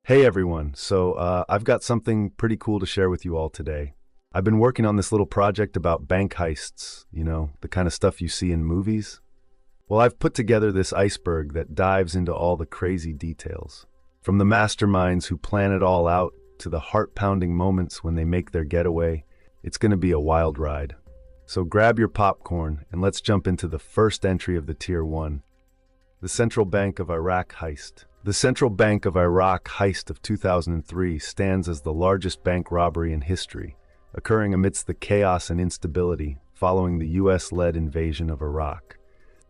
Hey everyone, I've got something pretty cool to share with you all today. I've been working on this little project about bank heists, the kind of stuff you see in movies. Well, I've put together this iceberg that dives into all the crazy details. From the masterminds who plan it all out to the heart-pounding moments when they make their getaway, it's going to be a wild ride. So grab your popcorn and let's jump into the first entry of the Tier 1, the Central Bank of Iraq heist. The Central Bank of Iraq heist of 2003 stands as the largest bank robbery in history, occurring amidst the chaos and instability following the US-led invasion of Iraq.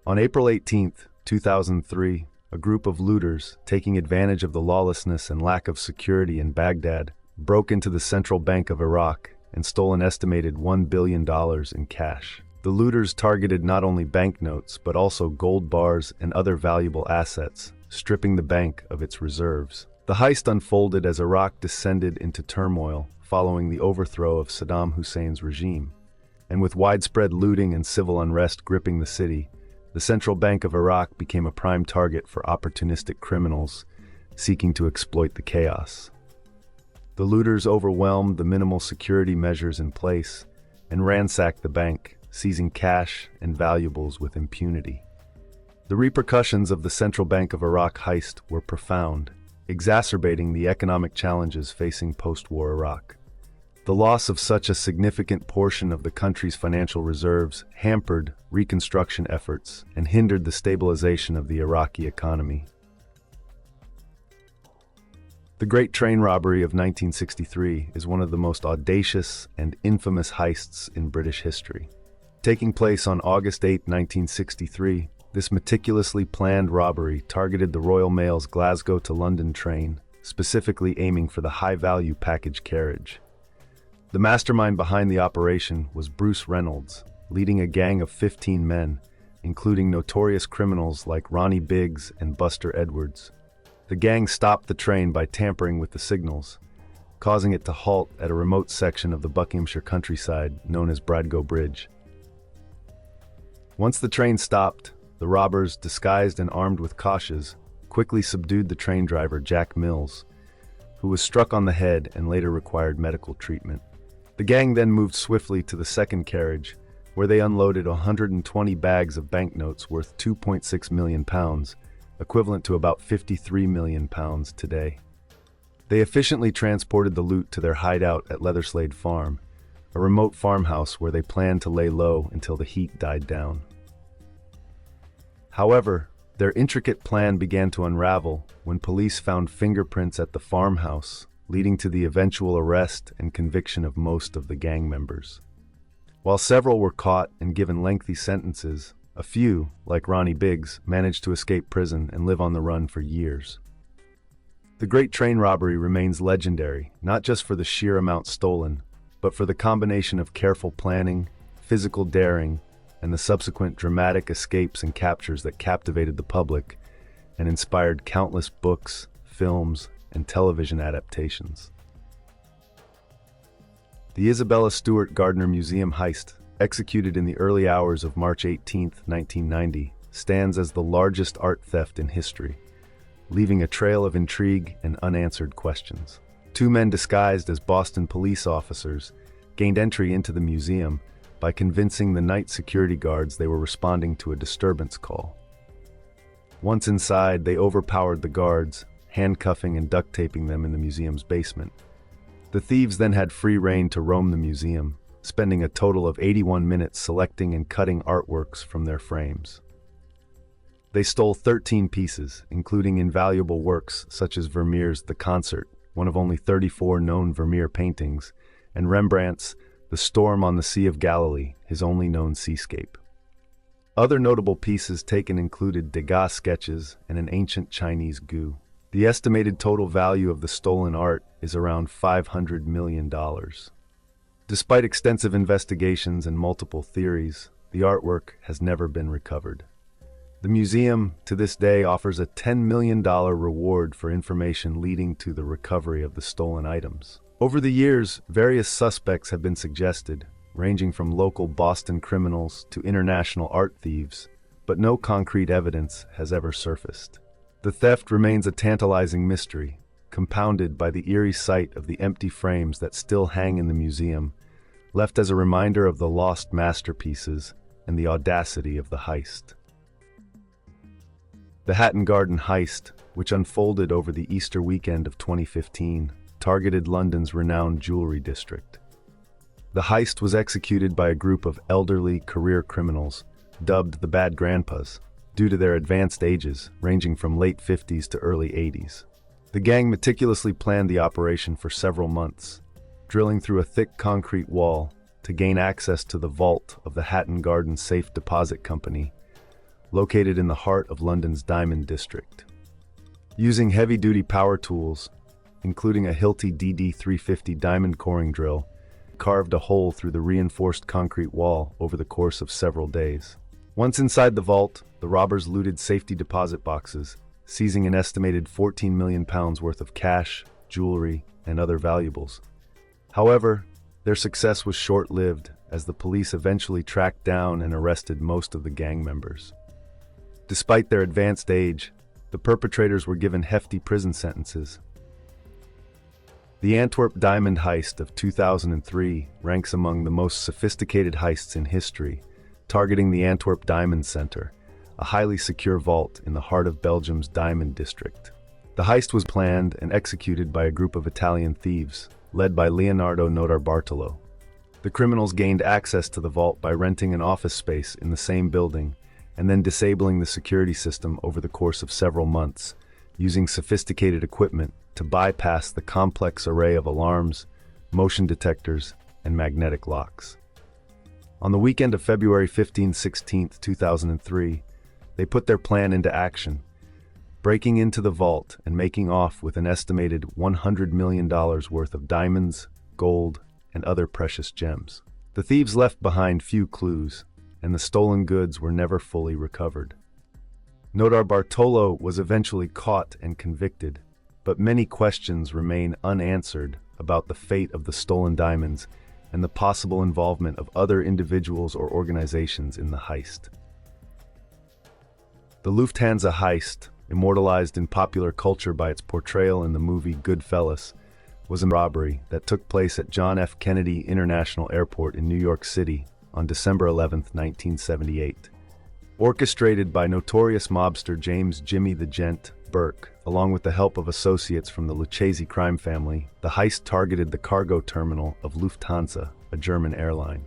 On April 18, 2003, a group of looters, taking advantage of the lawlessness and lack of security in Baghdad, broke into the Central Bank of Iraq and stole an estimated $1 billion in cash. The looters targeted not only banknotes but also gold bars and other valuable assets, stripping the bank of its reserves. The heist unfolded as Iraq descended into turmoil following the overthrow of Saddam Hussein's regime. And with widespread looting and civil unrest gripping the city, the Central Bank of Iraq became a prime target for opportunistic criminals seeking to exploit the chaos. The looters overwhelmed the minimal security measures in place and ransacked the bank, seizing cash and valuables with impunity. The repercussions of the Central Bank of Iraq heist were profound, exacerbating the economic challenges facing post-war Iraq. The loss of such a significant portion of the country's financial reserves hampered reconstruction efforts and hindered the stabilization of the Iraqi economy. The Great Train Robbery of 1963 is one of the most audacious and infamous heists in British history. Taking place on August 8, 1963, this meticulously planned robbery targeted the Royal Mail's Glasgow to London train, specifically aiming for the high-value package carriage. The mastermind behind the operation was Bruce Reynolds, leading a gang of 15 men, including notorious criminals like Ronnie Biggs and Buster Edwards. The gang stopped the train by tampering with the signals, causing it to halt at a remote section of the Buckinghamshire countryside known as Bradgo Bridge. Once the train stopped, the robbers, disguised and armed with kashas, quickly subdued the train driver, Jack Mills, who was struck on the head and later required medical treatment. The gang then moved swiftly to the second carriage, where they unloaded 120 bags of banknotes worth £2.6 million, equivalent to about £53 million today. They efficiently transported the loot to their hideout at Leatherslade Farm, a remote farmhouse where they planned to lay low until the heat died down. However, their intricate plan began to unravel when police found fingerprints at the farmhouse, leading to the eventual arrest and conviction of most of the gang members. While several were caught and given lengthy sentences, a few, like Ronnie Biggs, managed to escape prison and live on the run for years. The Great Train Robbery remains legendary, not just for the sheer amount stolen, but for the combination of careful planning, physical daring, and the subsequent dramatic escapes and captures that captivated the public and inspired countless books, films, and television adaptations. The Isabella Stewart Gardner Museum heist, executed in the early hours of March 18, 1990, stands as the largest art theft in history, leaving a trail of intrigue and unanswered questions. Two men disguised as Boston police officers gained entry into the museum by convincing the night security guards they were responding to a disturbance call. Once inside, they overpowered the guards, handcuffing and duct taping them in the museum's basement. The thieves then had free rein to roam the museum, spending a total of 81 minutes selecting and cutting artworks from their frames. They stole 13 pieces, including invaluable works such as Vermeer's The Concert, one of only 34 known Vermeer paintings, and Rembrandt's The Storm on the Sea of Galilee, his only known seascape. Other notable pieces taken included Degas sketches and an ancient Chinese gu. The estimated total value of the stolen art is around $500 million. Despite extensive investigations and multiple theories, the artwork has never been recovered. The museum, to this day, offers a $10 million reward for information leading to the recovery of the stolen items. Over the years, various suspects have been suggested, ranging from local Boston criminals to international art thieves, but no concrete evidence has ever surfaced. The theft remains a tantalizing mystery, compounded by the eerie sight of the empty frames that still hang in the museum, left as a reminder of the lost masterpieces and the audacity of the heist. The Hatton Garden heist, which unfolded over the Easter weekend of 2015, targeted London's renowned jewelry district. The heist was executed by a group of elderly career criminals, dubbed the Bad Grandpas, due to their advanced ages, ranging from late 50s to early 80s. The gang meticulously planned the operation for several months, drilling through a thick concrete wall to gain access to the vault of the Hatton Garden Safe Deposit Company, located in the heart of London's Diamond District. Using heavy-duty power tools, including a Hilti DD350 diamond coring drill, carved a hole through the reinforced concrete wall over the course of several days. Once inside the vault, the robbers looted safety deposit boxes, seizing an estimated £14 million worth of cash, jewelry, and other valuables. However, their success was short-lived, as the police eventually tracked down and arrested most of the gang members. Despite their advanced age, the perpetrators were given hefty prison sentences. The Antwerp diamond heist of 2003 ranks among the most sophisticated heists in history, targeting the Antwerp Diamond Center, a highly secure vault in the heart of Belgium's Diamond District. The heist was planned and executed by a group of Italian thieves, led by Leonardo Notarbartolo. The criminals gained access to the vault by renting an office space in the same building and then disabling the security system over the course of several months, using sophisticated equipment to bypass the complex array of alarms, motion detectors, and magnetic locks. On the weekend of February 15-16, 2003, they put their plan into action, breaking into the vault and making off with an estimated $100 million worth of diamonds, gold, and other precious gems. The thieves left behind few clues, and the stolen goods were never fully recovered. Notarbartolo was eventually caught and convicted, but many questions remain unanswered about the fate of the stolen diamonds and the possible involvement of other individuals or organizations in the heist. The Lufthansa heist, immortalized in popular culture by its portrayal in the movie Goodfellas, was a robbery that took place at John F. Kennedy International Airport in New York City on December 11, 1978. Orchestrated by notorious mobster James "Jimmy the Gent" Burke, along with the help of associates from the Lucchese crime family, the heist targeted the cargo terminal of Lufthansa, a German airline.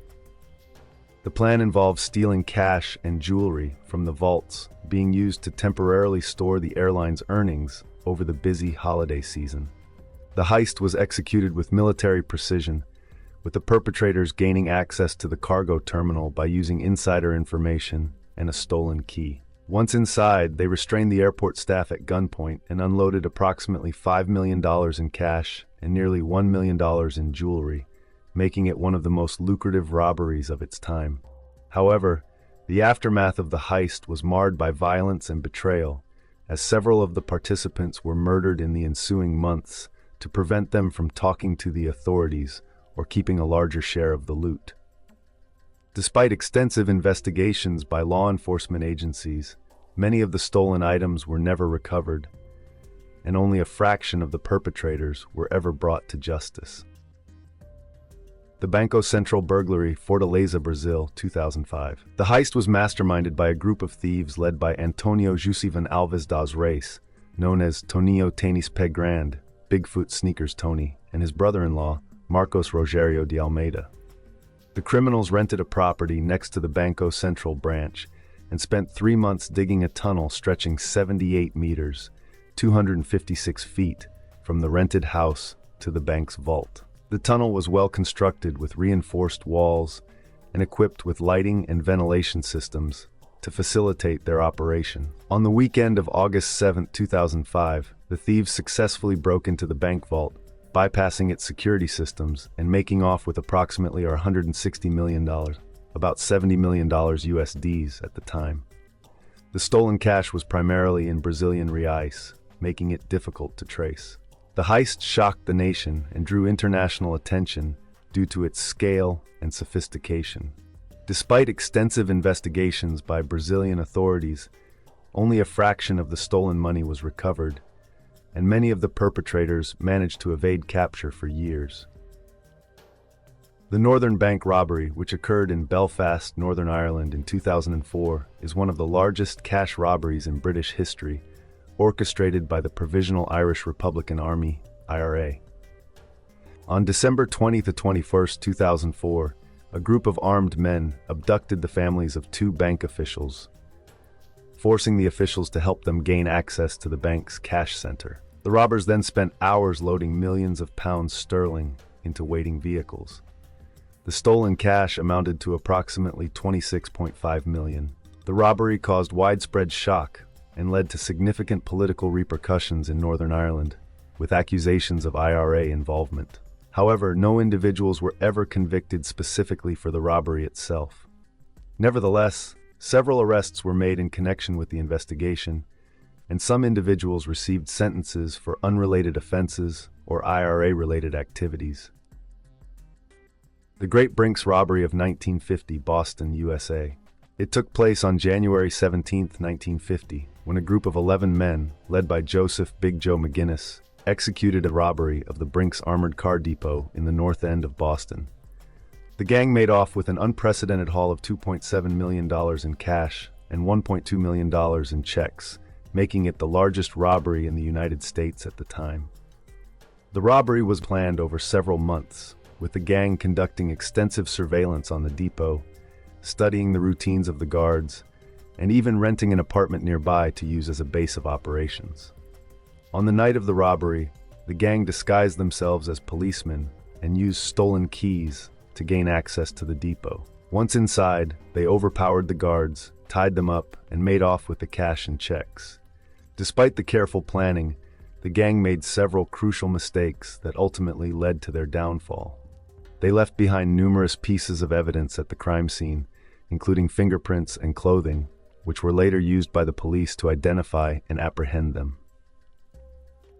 The plan involved stealing cash and jewelry from the vaults, being used to temporarily store the airline's earnings over the busy holiday season. The heist was executed with military precision, with the perpetrators gaining access to the cargo terminal by using insider information and a stolen key. Once inside, they restrained the airport staff at gunpoint and unloaded approximately $5 million in cash and nearly $1 million in jewelry, making it one of the most lucrative robberies of its time. However, the aftermath of the heist was marred by violence and betrayal, as several of the participants were murdered in the ensuing months to prevent them from talking to the authorities or keeping a larger share of the loot. Despite extensive investigations by law enforcement agencies, many of the stolen items were never recovered, and only a fraction of the perpetrators were ever brought to justice. The Banco Central burglary, Fortaleza, Brazil, 2005. The heist was masterminded by a group of thieves led by Antonio Jusivan Alves das Reis, known as Toninho Tênis Pé Grande, Bigfoot Sneakers Tony, and his brother-in-law, Marcos Rogério de Almeida. The criminals rented a property next to the Banco Central branch and spent 3 months digging a tunnel stretching 78 meters, 256 feet, from the rented house to the bank's vault. The tunnel was well constructed with reinforced walls and equipped with lighting and ventilation systems to facilitate their operation. On the weekend of August 7, 2005, the thieves successfully broke into the bank vault, bypassing its security systems and making off with approximately $160 million, about $70 million USDs at the time. The stolen cash was primarily in Brazilian reais, making it difficult to trace. The heist shocked the nation and drew international attention due to its scale and sophistication. Despite extensive investigations by Brazilian authorities, only a fraction of the stolen money was recovered, and many of the perpetrators managed to evade capture for years. The Northern Bank robbery, which occurred in Belfast, Northern Ireland in 2004, is one of the largest cash robberies in British history, orchestrated by the Provisional Irish Republican Army, IRA. On December 21, 2004, a group of armed men abducted the families of two bank officials, forcing the officials to help them gain access to the bank's cash center. The robbers then spent hours loading millions of pounds sterling into waiting vehicles. The stolen cash amounted to approximately 26.5 million. The robbery caused widespread shock and led to significant political repercussions in Northern Ireland, with accusations of IRA involvement. However, no individuals were ever convicted specifically for the robbery itself. Nevertheless, several arrests were made in connection with the investigation, and some individuals received sentences for unrelated offenses or IRA-related activities. The Great Brinks Robbery of 1950, Boston, USA. It took place on January 17, 1950, when a group of 11 men, led by Joseph Big Joe McGinnis, executed a robbery of the Brinks Armored Car Depot in the north end of Boston. The gang made off with an unprecedented haul of $2.7 million in cash and $1.2 million in checks, making it the largest robbery in the United States at the time. The robbery was planned over several months, with the gang conducting extensive surveillance on the depot, studying the routines of the guards, and even renting an apartment nearby to use as a base of operations. On the night of the robbery, the gang disguised themselves as policemen and used stolen keys to gain access to the depot. Once inside, they overpowered the guards, tied them up, and made off with the cash and checks. Despite the careful planning, the gang made several crucial mistakes that ultimately led to their downfall. They left behind numerous pieces of evidence at the crime scene, including fingerprints and clothing, which were later used by the police to identify and apprehend them.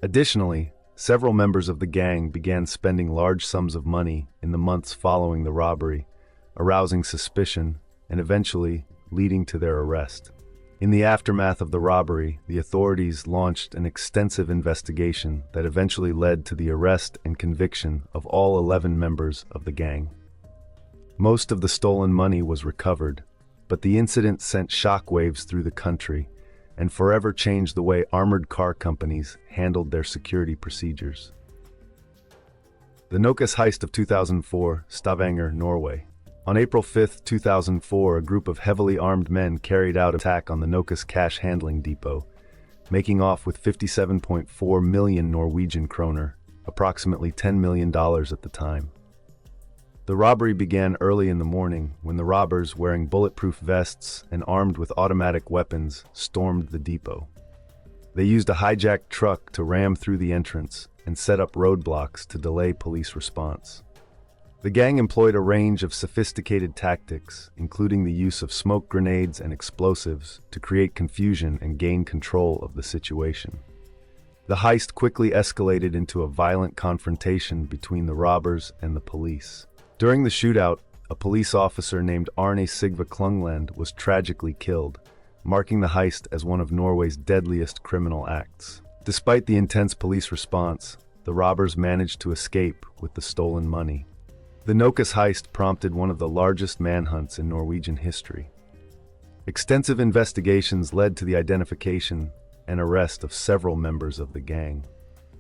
Additionally, several members of the gang began spending large sums of money in the months following the robbery, arousing suspicion and eventually leading to their arrest. In the aftermath of the robbery, the authorities launched an extensive investigation that eventually led to the arrest and conviction of all 11 members of the gang. Most of the stolen money was recovered, but the incident sent shockwaves through the country and forever changed the way armored car companies handled their security procedures. The Nokas heist of 2004, Stavanger, Norway. On April 5, 2004, a group of heavily armed men carried out an attack on the Nokas cash handling depot, making off with 57.4 million Norwegian kroner, approximately $10 million at the time. The robbery began early in the morning when the robbers, wearing bulletproof vests and armed with automatic weapons, stormed the depot. They used a hijacked truck to ram through the entrance and set up roadblocks to delay police response. The gang employed a range of sophisticated tactics, including the use of smoke grenades and explosives, to create confusion and gain control of the situation. The heist quickly escalated into a violent confrontation between the robbers and the police. During the shootout, a police officer named Arne Sigve Klungland was tragically killed, marking the heist as one of Norway's deadliest criminal acts. Despite the intense police response, the robbers managed to escape with the stolen money. The Nokas heist prompted one of the largest manhunts in Norwegian history. Extensive investigations led to the identification and arrest of several members of the gang.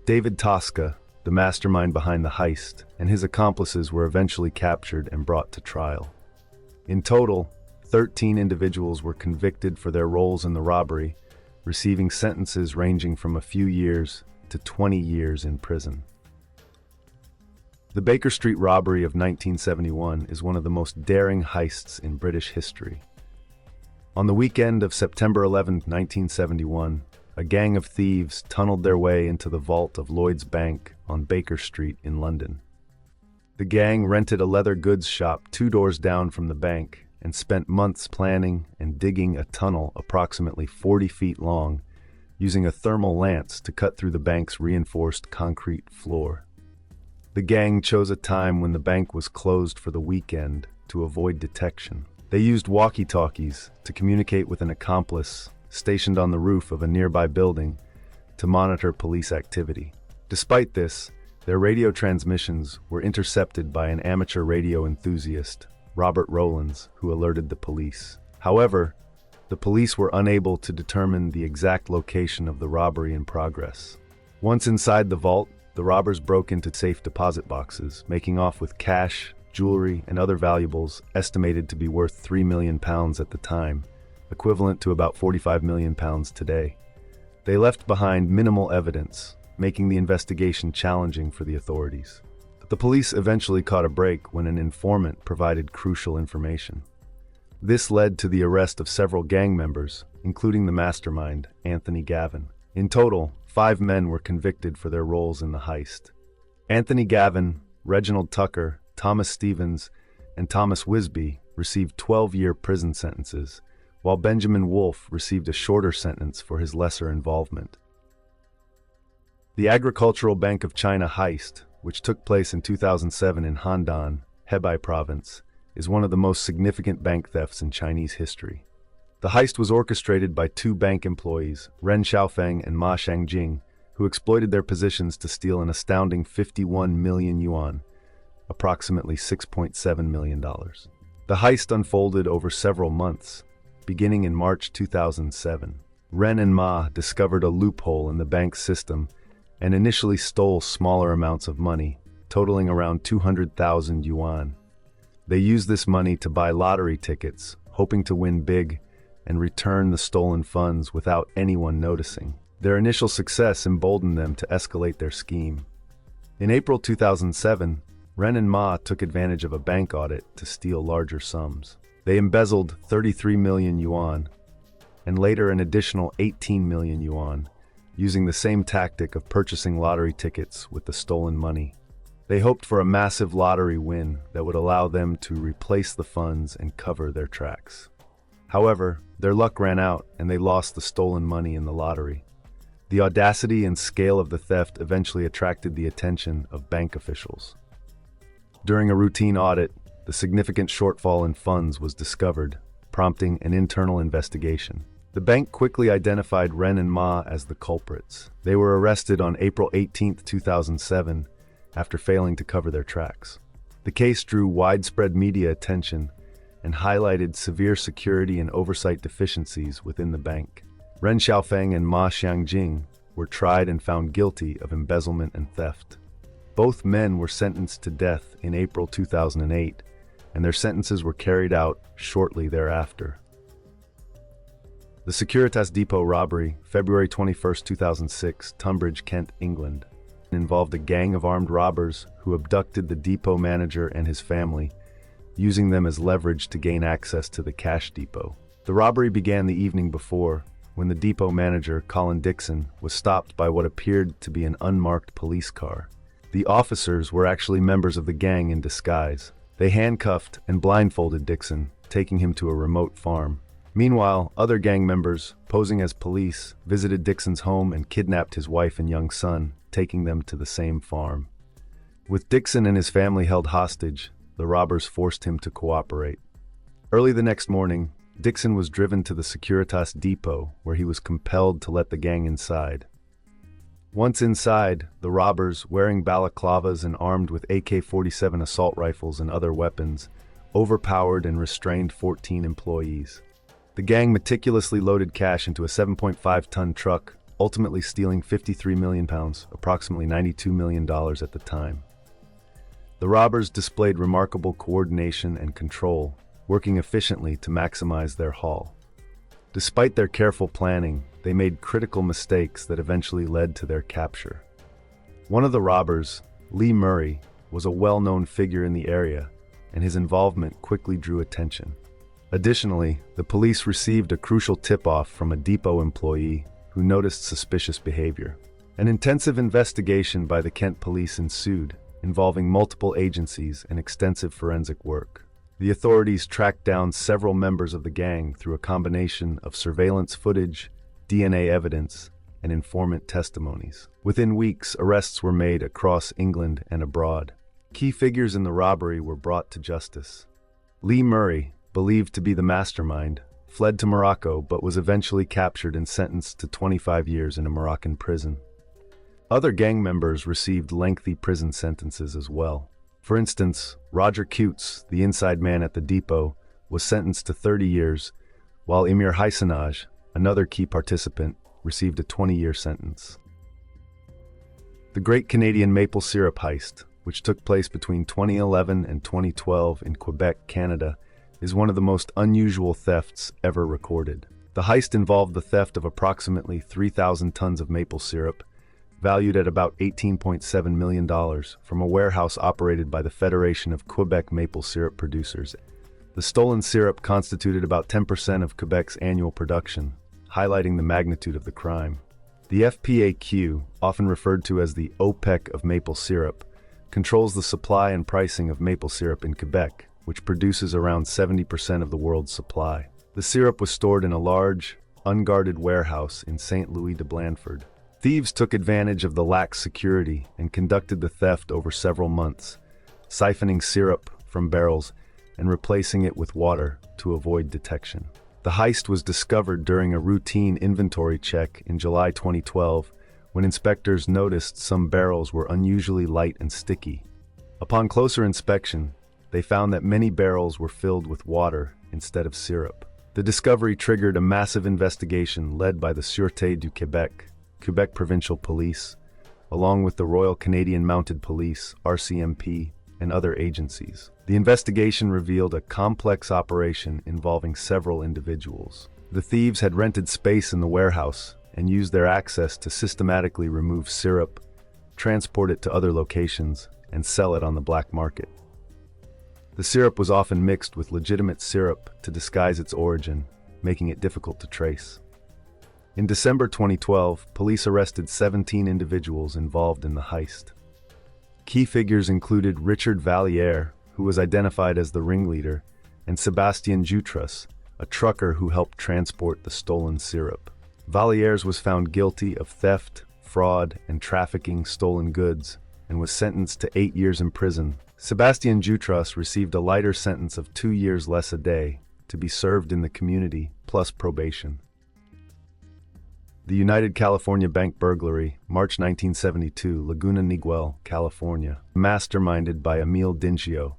David Tosca, the mastermind behind the heist, and his accomplices were eventually captured and brought to trial. In total, 13 individuals were convicted for their roles in the robbery, receiving sentences ranging from a few years to 20 years in prison. The Baker Street robbery of 1971 is one of the most daring heists in British history. On the weekend of September 11, 1971, a gang of thieves tunneled their way into the vault of Lloyd's Bank on Baker Street in London. The gang rented a leather goods shop 2 doors down from the bank and spent months planning and digging a tunnel approximately 40 feet long, using a thermal lance to cut through the bank's reinforced concrete floor. The gang chose a time when the bank was closed for the weekend to avoid detection. They used walkie-talkies to communicate with an accomplice stationed on the roof of a nearby building to monitor police activity. Despite this, their radio transmissions were intercepted by an amateur radio enthusiast, Robert Rowlands, who alerted the police. However, the police were unable to determine the exact location of the robbery in progress. Once inside the vault, the robbers broke into safe deposit boxes, making off with cash, jewelry, and other valuables estimated to be worth £3 million at the time, equivalent to about £45 million today. They left behind minimal evidence, making the investigation challenging for the authorities. The police eventually caught a break when an informant provided crucial information. This led to the arrest of several gang members, including the mastermind, Anthony Gavin. In total, 5 men were convicted for their roles in the heist. Anthony Gavin, Reginald Tucker, Thomas Stevens, and Thomas Wisby received 12-year prison sentences, while Benjamin Wolfe received a shorter sentence for his lesser involvement. The Agricultural Bank of China heist, which took place in 2007 in Handan, Hebei province, is one of the most significant bank thefts in Chinese history. The heist was orchestrated by 2 bank employees, Ren Xiaofeng and Ma Xiangjing, who exploited their positions to steal an astounding 51 million yuan, approximately $6.7 million. The heist unfolded over several months, beginning in March 2007. Ren and Ma discovered a loophole in the bank's system and initially stole smaller amounts of money, totaling around 200,000 yuan. They used this money to buy lottery tickets, hoping to win big and return the stolen funds without anyone noticing. Their initial success emboldened them to escalate their scheme. In April 2007, Ren and Ma took advantage of a bank audit to steal larger sums. They embezzled 33 million yuan and later an additional 18 million yuan, using the same tactic of purchasing lottery tickets with the stolen money. They hoped for a massive lottery win that would allow them to replace the funds and cover their tracks. However, their luck ran out and they lost the stolen money in the lottery. The audacity and scale of the theft eventually attracted the attention of bank officials. During a routine audit, the significant shortfall in funds was discovered, prompting an internal investigation. The bank quickly identified Ren and Ma as the culprits. They were arrested on April 18, 2007, after failing to cover their tracks. The case drew widespread media attention and highlighted severe security and oversight deficiencies within the bank. Ren Xiaofeng and Ma Xiangjing were tried and found guilty of embezzlement and theft. Both men were sentenced to death in April 2008, and their sentences were carried out shortly thereafter. The Securitas Depot robbery, February 21, 2006, Tunbridge, Kent, England, involved a gang of armed robbers who abducted the depot manager and his family, using them as leverage to gain access to the cash depot. The robbery began the evening before, when the depot manager, Colin Dixon, was stopped by what appeared to be an unmarked police car. The officers were actually members of the gang in disguise. They handcuffed and blindfolded Dixon, taking him to a remote farm. Meanwhile, other gang members, posing as police, visited Dixon's home and kidnapped his wife and young son, taking them to the same farm. With Dixon and his family held hostage, the robbers forced him to cooperate. Early the next morning, Dixon was driven to the Securitas depot, where he was compelled to let the gang inside. Once inside, the robbers, wearing balaclavas and armed with AK-47 assault rifles and other weapons, overpowered and restrained 14 employees. The gang meticulously loaded cash into a 7.5-ton truck, ultimately stealing £53 million, approximately $92 million at the time. The robbers displayed remarkable coordination and control, working efficiently to maximize their haul. Despite their careful planning, they made critical mistakes that eventually led to their capture. One of the robbers, Lee Murray, was a well-known figure in the area, and his involvement quickly drew attention. Additionally, the police received a crucial tip-off from a depot employee who noticed suspicious behavior. An intensive investigation by the Kent police ensued, involving multiple agencies and extensive forensic work. The authorities tracked down several members of the gang through a combination of surveillance footage, DNA evidence, and informant testimonies. Within weeks, arrests were made across England and abroad. Key figures in the robbery were brought to justice. Lee Murray, believed to be the mastermind, fled to Morocco but was eventually captured and sentenced to 25 years in a Moroccan prison. Other gang members received lengthy prison sentences as well. For instance, Roger Cutes, the inside man at the depot, was sentenced to 30 years, while Emir Heisenaj, another key participant, received a 20-year sentence. The Great Canadian Maple Syrup Heist, which took place between 2011 and 2012 in Quebec, Canada, is one of the most unusual thefts ever recorded. The heist involved the theft of approximately 3,000 tons of maple syrup, valued at about $18.7 million, from a warehouse operated by the Federation of Quebec Maple Syrup Producers. The stolen syrup constituted about 10% of Quebec's annual production, highlighting the magnitude of the crime. The FPAQ, often referred to as the OPEC of maple syrup, controls the supply and pricing of maple syrup in Quebec, which produces around 70% of the world's supply. The syrup was stored in a large, unguarded warehouse in St. Louis de Blanford. Thieves took advantage of the lax security and conducted the theft over several months, siphoning syrup from barrels and replacing it with water to avoid detection. The heist was discovered during a routine inventory check in July 2012, when inspectors noticed some barrels were unusually light and sticky. Upon closer inspection, they found that many barrels were filled with water instead of syrup. The discovery triggered a massive investigation led by the Sûreté du Québec, Quebec Provincial Police, along with the Royal Canadian Mounted Police, RCMP, and other agencies. The investigation revealed a complex operation involving several individuals. The thieves had rented space in the warehouse and used their access to systematically remove syrup, transport it to other locations, and sell it on the black market. The syrup was often mixed with legitimate syrup to disguise its origin, making it difficult to trace. In December 2012, police arrested 17 individuals involved in the heist. Key figures included Richard Valliere, who was identified as the ringleader, and Sébastien Jutras, a trucker who helped transport the stolen syrup. Valliere was found guilty of theft, fraud, and trafficking stolen goods, and was sentenced to 8 years in prison. Sébastien Jutras received a lighter sentence of 2 years less a day to be served in the community, plus probation. The United California Bank Burglary, March 1972, Laguna Niguel, California. Masterminded by Emil Dincio,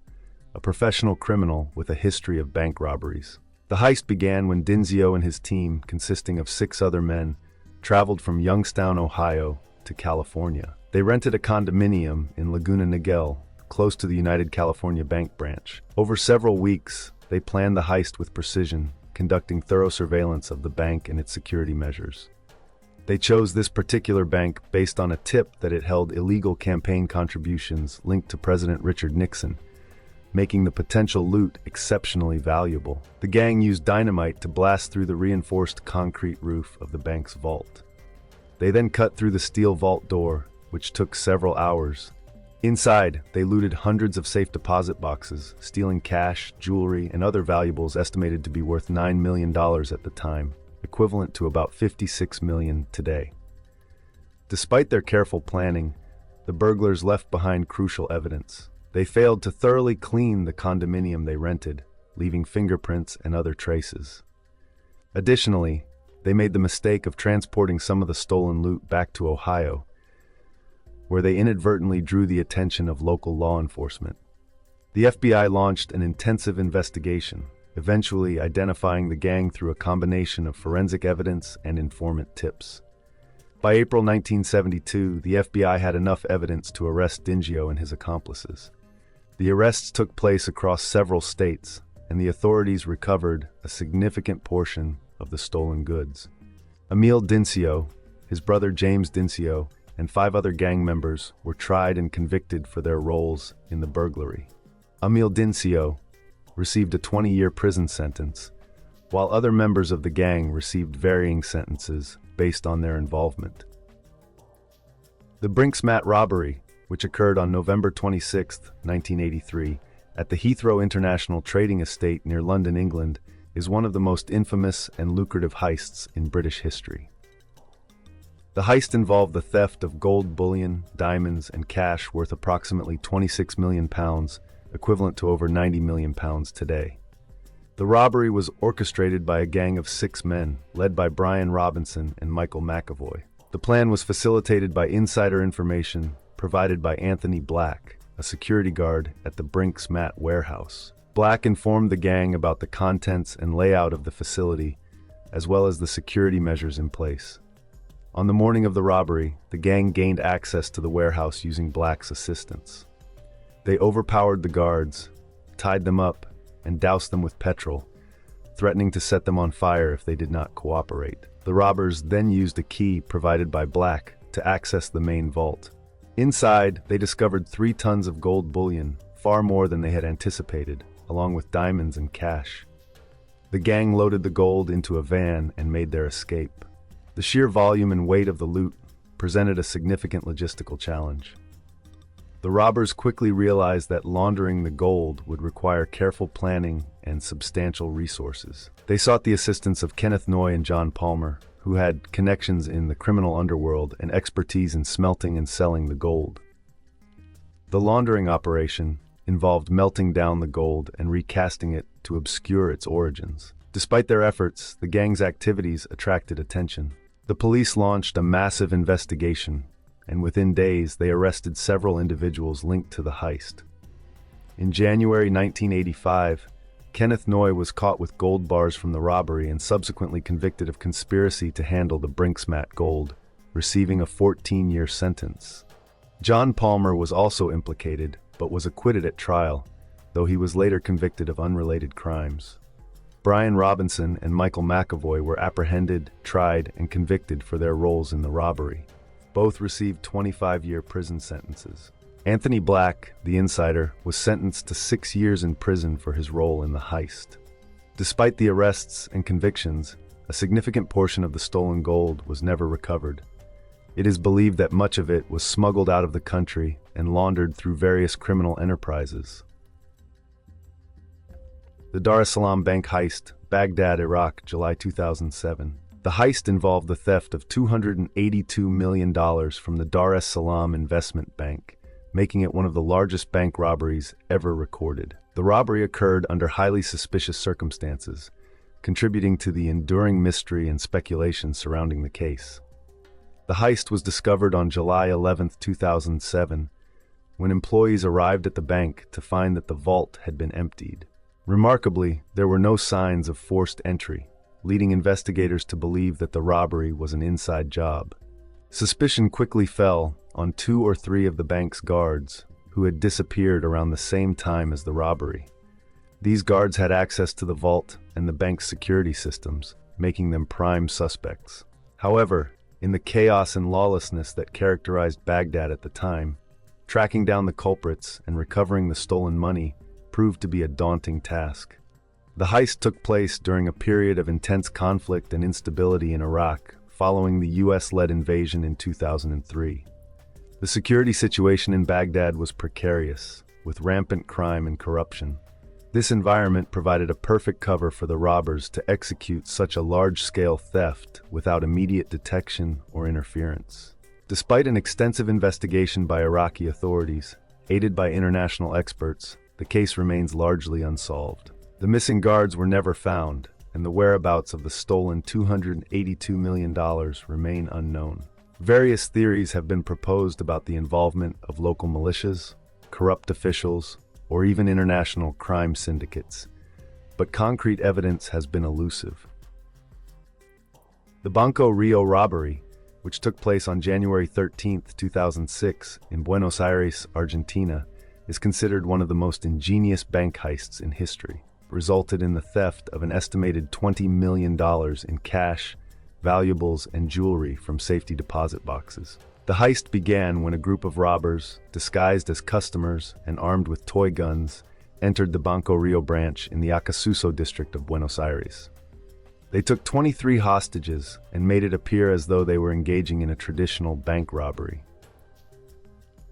a professional criminal with a history of bank robberies. The heist began when Dincio and his team, consisting of 6 other men, traveled from Youngstown, Ohio, to California. They rented a condominium in Laguna Niguel, close to the United California Bank branch. Over several weeks, they planned the heist with precision, conducting thorough surveillance of the bank and its security measures. They chose this particular bank based on a tip that it held illegal campaign contributions linked to President Richard Nixon, making the potential loot exceptionally valuable. The gang used dynamite to blast through the reinforced concrete roof of the bank's vault. They then cut through the steel vault door, which took several hours. Inside, they looted hundreds of safe deposit boxes, stealing cash, jewelry, and other valuables estimated to be worth $9 million at the time, equivalent to about $56 million today. Despite their careful planning, the burglars left behind crucial evidence. They failed to thoroughly clean the condominium they rented, leaving fingerprints and other traces. Additionally, they made the mistake of transporting some of the stolen loot back to Ohio, where they inadvertently drew the attention of local law enforcement. The FBI launched an intensive investigation, eventually identifying the gang through a combination of forensic evidence and informant tips. By April 1972, the FBI had enough evidence to arrest Dincio and his accomplices. The arrests took place across several states, and the authorities recovered a significant portion of the stolen goods. Emil Dincio, his brother James Dincio, and 5 other gang members were tried and convicted for their roles in the burglary. Emil Dincio received a 20-year prison sentence, while other members of the gang received varying sentences based on their involvement. The Brinksmat robbery, which occurred on November 26, 1983, at the Heathrow International Trading Estate near London, England, is one of the most infamous and lucrative heists in British history. The heist involved the theft of gold bullion, diamonds, and cash worth approximately £26 million, equivalent to over £90 million today. The robbery was orchestrated by a gang of 6 men, led by Brian Robinson and Michael McAvoy. The plan was facilitated by insider information provided by Anthony Black, a security guard at the Brinks Mat warehouse. Black informed the gang about the contents and layout of the facility, as well as the security measures in place. On the morning of the robbery, the gang gained access to the warehouse using Black's assistance. They overpowered the guards, tied them up, and doused them with petrol, threatening to set them on fire if they did not cooperate. The robbers then used a key provided by Black to access the main vault. Inside, they discovered 3 tons of gold bullion, far more than they had anticipated, along with diamonds and cash. The gang loaded the gold into a van and made their escape. The sheer volume and weight of the loot presented a significant logistical challenge. The robbers quickly realized that laundering the gold would require careful planning and substantial resources. They sought the assistance of Kenneth Noy and John Palmer, who had connections in the criminal underworld and expertise in smelting and selling the gold. The laundering operation involved melting down the gold and recasting it to obscure its origins. Despite their efforts, the gang's activities attracted attention. The police launched a massive investigation, and within days they arrested several individuals linked to the heist. In January 1985, Kenneth Noy was caught with gold bars from the robbery and subsequently convicted of conspiracy to handle the Brinks Mat gold, receiving a 14-year sentence. John Palmer was also implicated, but was acquitted at trial, though he was later convicted of unrelated crimes. Brian Robinson and Michael McAvoy were apprehended, tried, and convicted for their roles in the robbery. Both received 25-year prison sentences. Anthony Black, the insider, was sentenced to 6 years in prison for his role in the heist. Despite the arrests and convictions, a significant portion of the stolen gold was never recovered. It is believed that much of it was smuggled out of the country and laundered through various criminal enterprises. The Dar es Salaam Bank Heist, Baghdad, Iraq, July 2007. The heist involved the theft of $282 million from the Dar es Salaam Investment Bank, making it one of the largest bank robberies ever recorded. The robbery occurred under highly suspicious circumstances, contributing to the enduring mystery and speculation surrounding the case. The heist was discovered on July 11, 2007, when employees arrived at the bank to find that the vault had been emptied. Remarkably, there were no signs of forced entry, leading investigators to believe that the robbery was an inside job. Suspicion quickly fell on 2 or 3 of the bank's guards, who had disappeared around the same time as the robbery. These guards had access to the vault and the bank's security systems, making them prime suspects. However, in the chaos and lawlessness that characterized Baghdad at the time, tracking down the culprits and recovering the stolen money proved to be a daunting task. The heist took place during a period of intense conflict and instability in Iraq following the US-led invasion in 2003. The security situation in Baghdad was precarious, with rampant crime and corruption. This environment provided a perfect cover for the robbers to execute such a large-scale theft without immediate detection or interference. Despite an extensive investigation by Iraqi authorities, aided by international experts, the case remains largely unsolved. The missing guards were never found, and the whereabouts of the stolen $282 million remain unknown. Various theories have been proposed about the involvement of local militias, corrupt officials, or even international crime syndicates, but concrete evidence has been elusive. The Banco Rio robbery, which took place on January 13, 2006, in Buenos Aires, Argentina, is considered one of the most ingenious bank heists in history. Resulted in the theft of an estimated $20 million in cash, valuables, and jewelry from safety deposit boxes. The heist began when a group of robbers, disguised as customers and armed with toy guns, entered the Banco Rio branch in the Acasuso district of Buenos Aires. They took 23 hostages and made it appear as though they were engaging in a traditional bank robbery.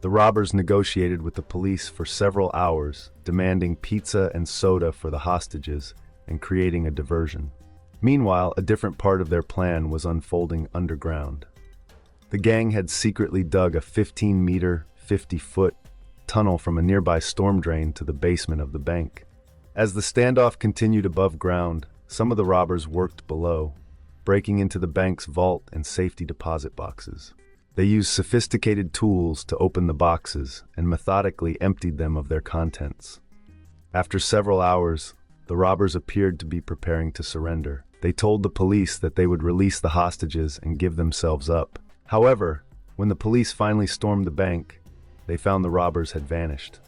The robbers negotiated with the police for several hours, demanding pizza and soda for the hostages and creating a diversion. Meanwhile, a different part of their plan was unfolding underground. The gang had secretly dug a 15-meter, 50-foot tunnel from a nearby storm drain to the basement of the bank. As the standoff continued above ground, some of the robbers worked below, breaking into the bank's vault and safety deposit boxes. They used sophisticated tools to open the boxes and methodically emptied them of their contents. After several hours, the robbers appeared to be preparing to surrender. They told the police that they would release the hostages and give themselves up. However, when the police finally stormed the bank, they found the robbers had vanished.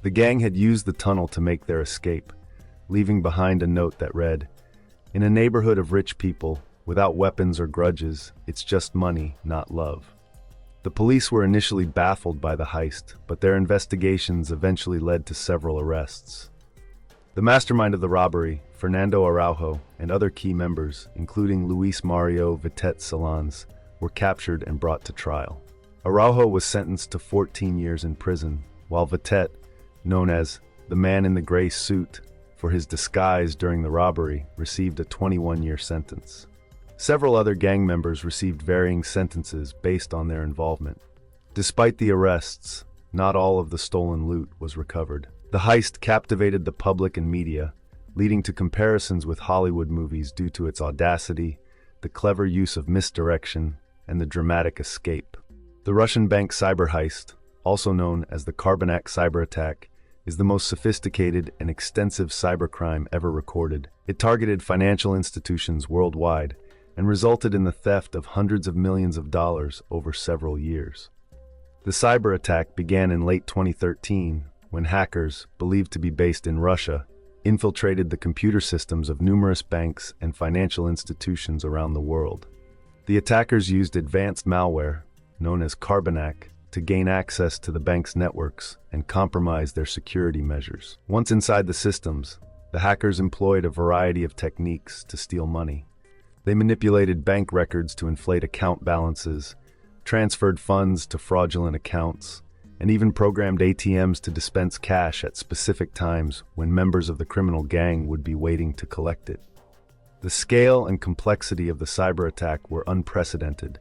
The gang had used the tunnel to make their escape, leaving behind a note that read, "In a neighborhood of rich people, without weapons or grudges, it's just money, not love." The police were initially baffled by the heist, but their investigations eventually led to several arrests. The mastermind of the robbery, Fernando Araujo, and other key members, including Luis Mario Vitet Solans, were captured and brought to trial. Araujo was sentenced to 14 years in prison, while Vitet, known as the man in the gray suit for his disguise during the robbery, received a 21-year sentence. Several other gang members received varying sentences based on their involvement. Despite the arrests, not all of the stolen loot was recovered. The heist captivated the public and media, leading to comparisons with Hollywood movies due to its audacity, the clever use of misdirection, and the dramatic escape. The Russian bank cyber heist, also known as the Carbanak cyber attack, is the most sophisticated and extensive cybercrime ever recorded. It targeted financial institutions worldwide and resulted in the theft of hundreds of millions of dollars over several years. The cyber attack began in late 2013 when hackers, believed to be based in Russia, infiltrated the computer systems of numerous banks and financial institutions around the world. The attackers used advanced malware, known as Carbanak, to gain access to the bank's networks and compromise their security measures. Once inside the systems, the hackers employed a variety of techniques to steal money. They manipulated bank records to inflate account balances, transferred funds to fraudulent accounts, and even programmed ATMs to dispense cash at specific times when members of the criminal gang would be waiting to collect it. The scale and complexity of the cyber attack were unprecedented,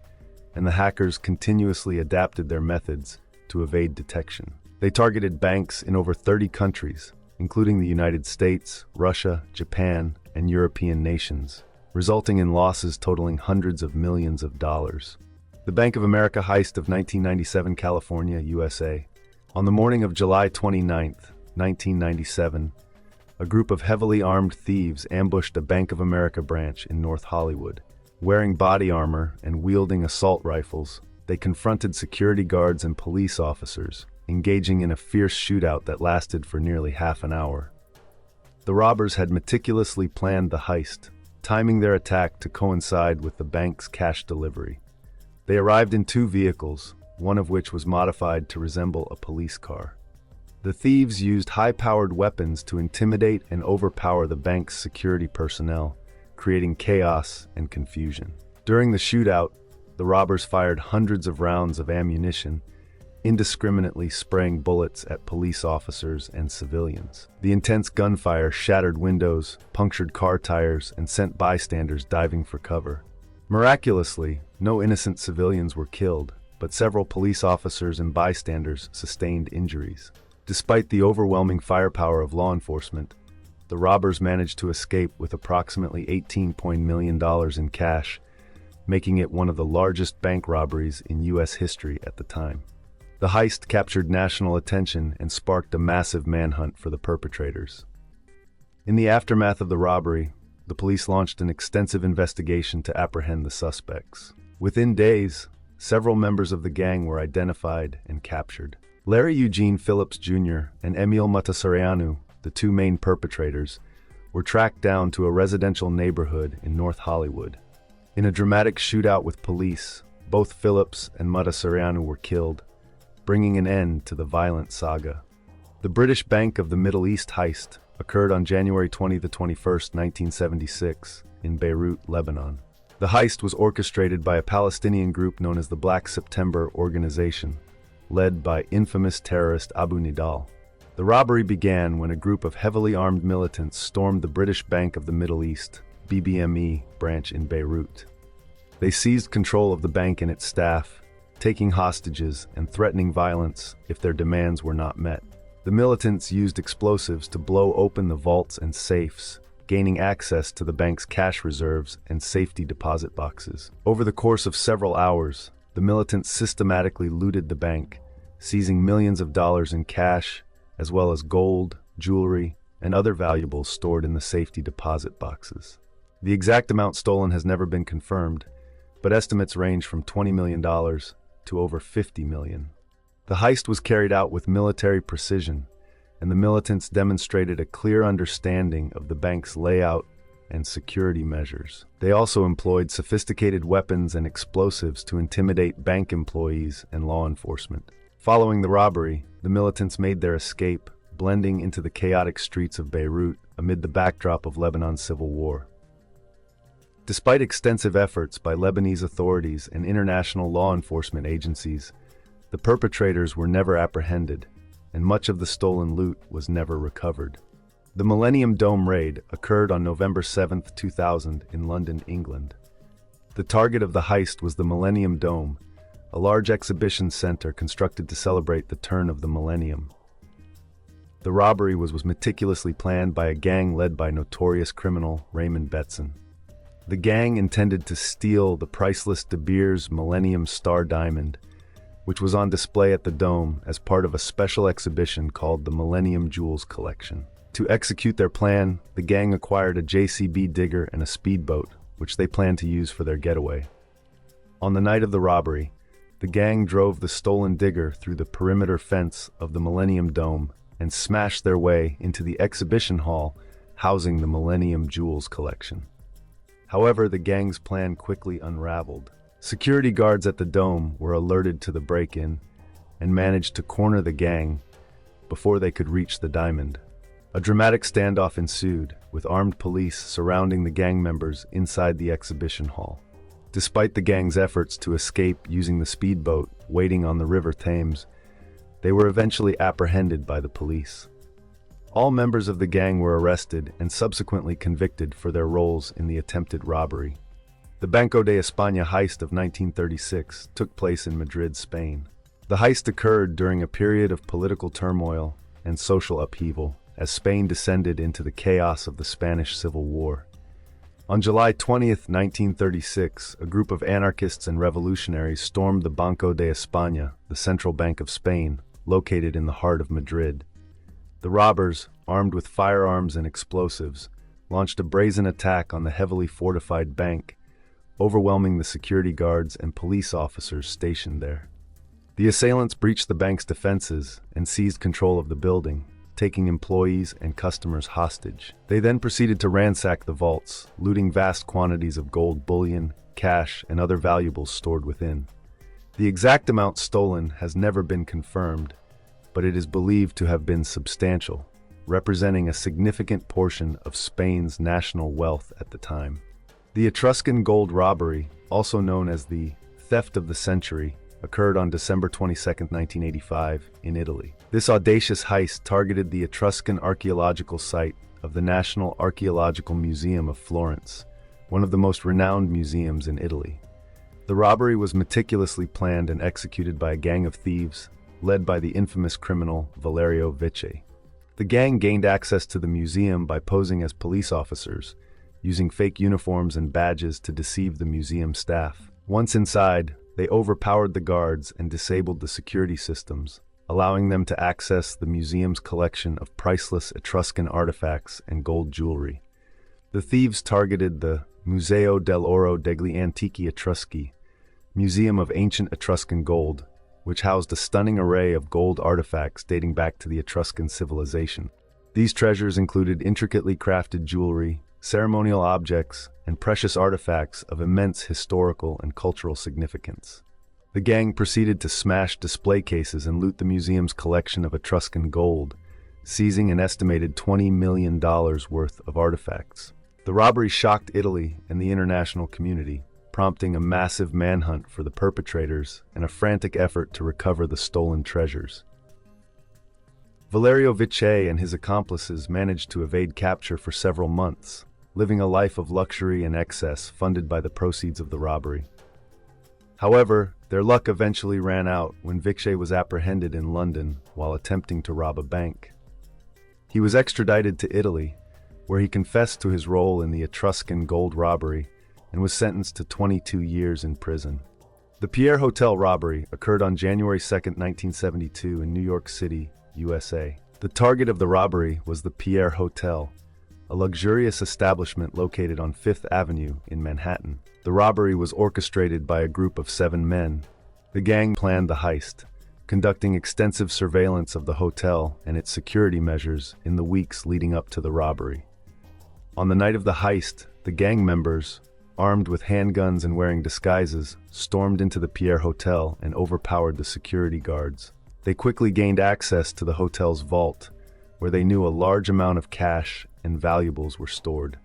and the hackers continuously adapted their methods to evade detection. They targeted banks in over 30 countries, including the United States, Russia, Japan, and European nations, resulting in losses totaling hundreds of millions of dollars. The Bank of America heist of 1997, California, USA. On the morning of July 29, 1997, a group of heavily armed thieves ambushed a Bank of America branch in North Hollywood. Wearing body armor and wielding assault rifles, they confronted security guards and police officers, engaging in a fierce shootout that lasted for nearly half an hour. The robbers had meticulously planned the heist, timing their attack to coincide with the bank's cash delivery. They arrived in two vehicles, one of which was modified to resemble a police car. The thieves used high-powered weapons to intimidate and overpower the bank's security personnel, creating chaos and confusion. During the shootout, the robbers fired hundreds of rounds of ammunition, indiscriminately spraying bullets at police officers and civilians. The intense gunfire shattered windows, punctured car tires, and sent bystanders diving for cover. Miraculously, no innocent civilians were killed, but several police officers and bystanders sustained injuries. Despite the overwhelming firepower of law enforcement, the robbers managed to escape with approximately $18 million in cash, making it one of the largest bank robberies in U.S. history at the time. The heist captured national attention and sparked a massive manhunt for the perpetrators. In the aftermath of the robbery, the police launched an extensive investigation to apprehend the suspects. Within days, several members of the gang were identified and captured. Larry Eugene Phillips Jr. and Emil Matasareanu, the two main perpetrators, were tracked down to a residential neighborhood in North Hollywood. In a dramatic shootout with police, both Phillips and Matasareanu were killed, bringing an end to the violent saga. The British Bank of the Middle East heist occurred on January 21, 1976, in Beirut, Lebanon. The heist was orchestrated by a Palestinian group known as the Black September Organization, led by infamous terrorist Abu Nidal. The robbery began when a group of heavily armed militants stormed the British Bank of the Middle East, BBME, branch in Beirut. They seized control of the bank and its staff, taking hostages and threatening violence if their demands were not met. The militants used explosives to blow open the vaults and safes, gaining access to the bank's cash reserves and safety deposit boxes. Over the course of several hours, the militants systematically looted the bank, seizing millions of dollars in cash, as well as gold, jewelry, and other valuables stored in the safety deposit boxes. The exact amount stolen has never been confirmed, but estimates range from $20 million to over $50 million. The heist was carried out with military precision, and the militants demonstrated a clear understanding of the bank's layout and security measures. They also employed sophisticated weapons and explosives to intimidate bank employees and law enforcement. Following the robbery, the militants made their escape, blending into the chaotic streets of Beirut amid the backdrop of Lebanon's civil war. Despite extensive efforts by Lebanese authorities and international law enforcement agencies, the perpetrators were never apprehended, and much of the stolen loot was never recovered. The Millennium Dome raid occurred on November 7, 2000 in London, England. The target of the heist was the Millennium Dome, a large exhibition center constructed to celebrate the turn of the millennium. The robbery was meticulously planned by a gang led by notorious criminal Raymond Betson. The gang intended to steal the priceless De Beers Millennium Star Diamond, which was on display at the Dome as part of a special exhibition called the Millennium Jewels Collection. To execute their plan, the gang acquired a JCB digger and a speedboat, which they planned to use for their getaway. On the night of the robbery, the gang drove the stolen digger through the perimeter fence of the Millennium Dome and smashed their way into the exhibition hall housing the Millennium Jewels Collection. However, the gang's plan quickly unraveled. Security guards at the Dome were alerted to the break-in and managed to corner the gang before they could reach the diamond. A dramatic standoff ensued, with armed police surrounding the gang members inside the exhibition hall. Despite the gang's efforts to escape using the speedboat waiting on the River Thames, they were eventually apprehended by the police. All members of the gang were arrested and subsequently convicted for their roles in the attempted robbery. The Banco de España heist of 1936 took place in Madrid, Spain. The heist occurred during a period of political turmoil and social upheaval as Spain descended into the chaos of the Spanish Civil War. On July 20, 1936, a group of anarchists and revolutionaries stormed the Banco de España, the central bank of Spain, located in the heart of Madrid. The robbers, armed with firearms and explosives, launched a brazen attack on the heavily fortified bank, overwhelming the security guards and police officers stationed there. The assailants breached the bank's defenses and seized control of the building, taking employees and customers hostage. They then proceeded to ransack the vaults, looting vast quantities of gold bullion, cash, and other valuables stored within. The exact amount stolen has never been confirmed, but it is believed to have been substantial, representing a significant portion of Spain's national wealth at the time. The Etruscan gold robbery, also known as the theft of the century, occurred on December 22, 1985, in Italy. This audacious heist targeted the Etruscan archaeological site of the National Archaeological Museum of Florence, one of the most renowned museums in Italy. The robbery was meticulously planned and executed by a gang of thieves, led by the infamous criminal Valerio Vice. The gang gained access to the museum by posing as police officers, using fake uniforms and badges to deceive the museum staff. Once inside, they overpowered the guards and disabled the security systems, allowing them to access the museum's collection of priceless Etruscan artifacts and gold jewelry. The thieves targeted the Museo dell'Oro degli Antichi Etruschi, Museum of Ancient Etruscan Gold, which housed a stunning array of gold artifacts dating back to the Etruscan civilization. These treasures included intricately crafted jewelry, ceremonial objects, and precious artifacts of immense historical and cultural significance. The gang proceeded to smash display cases and loot the museum's collection of Etruscan gold, seizing an estimated $20 million worth of artifacts. The robbery shocked Italy and the international community, prompting a massive manhunt for the perpetrators and a frantic effort to recover the stolen treasures. Valerio Vice and his accomplices managed to evade capture for several months, living a life of luxury and excess funded by the proceeds of the robbery. However, their luck eventually ran out when Vikshay was apprehended in London while attempting to rob a bank. He was extradited to Italy, where he confessed to his role in the Etruscan gold robbery and was sentenced to 22 years in prison. The Pierre Hotel robbery occurred on January 2, 1972 in New York City, USA. The target of the robbery was the Pierre Hotel, a luxurious establishment located on Fifth Avenue in Manhattan. The robbery was orchestrated by a group of 7 men. The gang planned the heist, conducting extensive surveillance of the hotel and its security measures in the weeks leading up to the robbery. On the night of the heist, the gang members, armed with handguns and wearing disguises, stormed into the Pierre Hotel and overpowered the security guards. They quickly gained access to the hotel's vault, where they knew a large amount of cash and valuables were stored.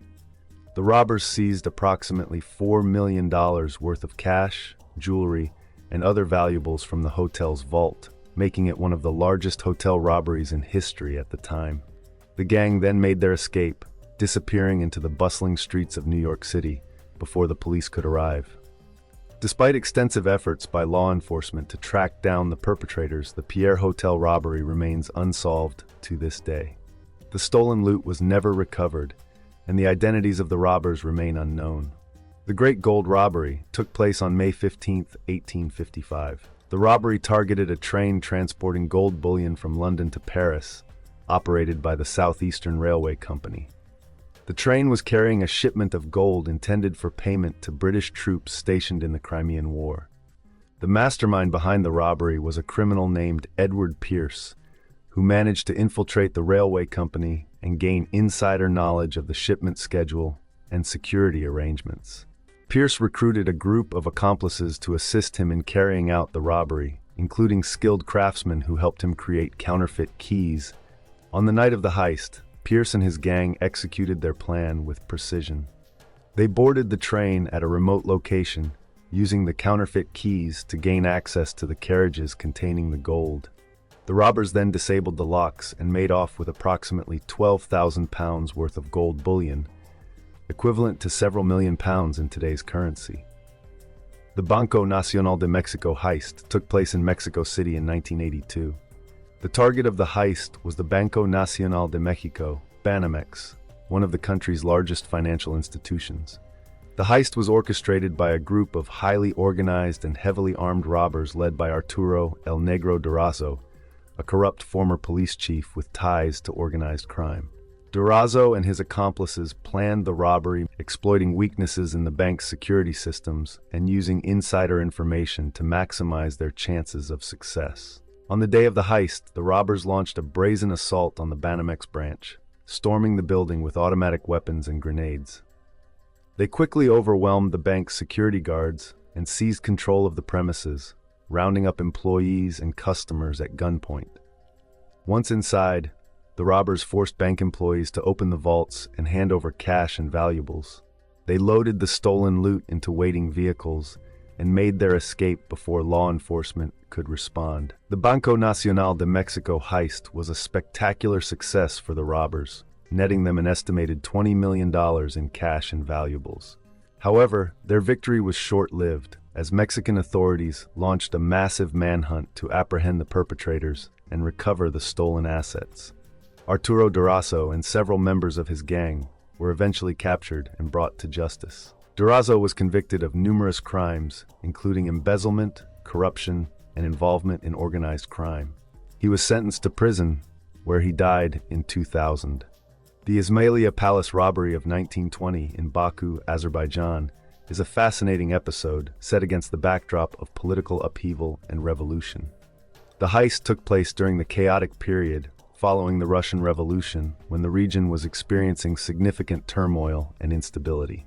The robbers seized approximately $4 million worth of cash, jewelry, and other valuables from the hotel's vault, making it one of the largest hotel robberies in history at the time. The gang then made their escape, disappearing into the bustling streets of New York City before the police could arrive. Despite extensive efforts by law enforcement to track down the perpetrators, the Pierre Hotel robbery remains unsolved to this day. The stolen loot was never recovered, and the identities of the robbers remain unknown. The Great Gold Robbery took place on May 15, 1855. The robbery targeted a train transporting gold bullion from London to Paris, operated by the Southeastern Railway Company. The train was carrying a shipment of gold intended for payment to British troops stationed in the Crimean War. The mastermind behind the robbery was a criminal named Edward Pierce, who managed to infiltrate the railway company and gain insider knowledge of the shipment schedule and security arrangements. Pierce recruited a group of accomplices to assist him in carrying out the robbery, including skilled craftsmen who helped him create counterfeit keys. On the night of the heist, Pierce and his gang executed their plan with precision. They boarded the train at a remote location, using the counterfeit keys to gain access to the carriages containing the gold. The robbers then disabled the locks and made off with approximately £12,000 worth of gold bullion, equivalent to several million pounds in today's currency. The Banco Nacional de Mexico heist took place in Mexico City in 1982. The target of the heist was the Banco Nacional de Mexico, Banamex, one of the country's largest financial institutions. The heist was orchestrated by a group of highly organized and heavily armed robbers led by Arturo El Negro Durazo, a corrupt former police chief with ties to organized crime. Durazo and his accomplices planned the robbery, exploiting weaknesses in the bank's security systems and using insider information to maximize their chances of success. On the day of the heist, the robbers launched a brazen assault on the Banamex branch, storming the building with automatic weapons and grenades. They quickly overwhelmed the bank's security guards and seized control of the premises, rounding up employees and customers at gunpoint. Once inside, the robbers forced bank employees to open the vaults and hand over cash and valuables. They loaded the stolen loot into waiting vehicles and made their escape before law enforcement could respond. The Banco Nacional de Mexico heist was a spectacular success for the robbers, netting them an estimated $20 million in cash and valuables. However, their victory was short-lived, as Mexican authorities launched a massive manhunt to apprehend the perpetrators and recover the stolen assets. Arturo Durazo and several members of his gang were eventually captured and brought to justice. Durazo was convicted of numerous crimes, including embezzlement, corruption, and involvement in organized crime. He was sentenced to prison, where he died in 2000. The Ismailia Palace robbery of 1920 in Baku, Azerbaijan, is a fascinating episode set against the backdrop of political upheaval and revolution. The heist took place during the chaotic period following the Russian Revolution, when the region was experiencing significant turmoil and instability.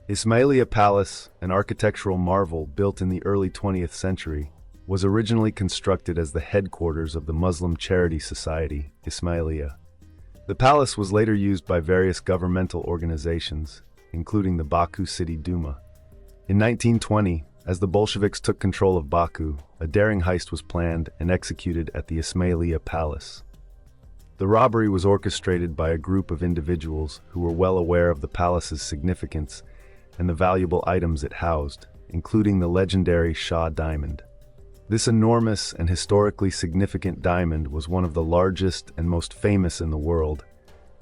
Ismailia Palace, an architectural marvel built in the early 20th century, was originally constructed as the headquarters of the Muslim charity society, Ismailia. The palace was later used by various governmental organizations, including the Baku City Duma. In 1920, as the Bolsheviks took control of Baku, a daring heist was planned and executed at the Ismailia Palace. The robbery was orchestrated by a group of individuals who were well aware of the palace's significance and the valuable items it housed, including the legendary Shah Diamond. This enormous and historically significant diamond was one of the largest and most famous in the world,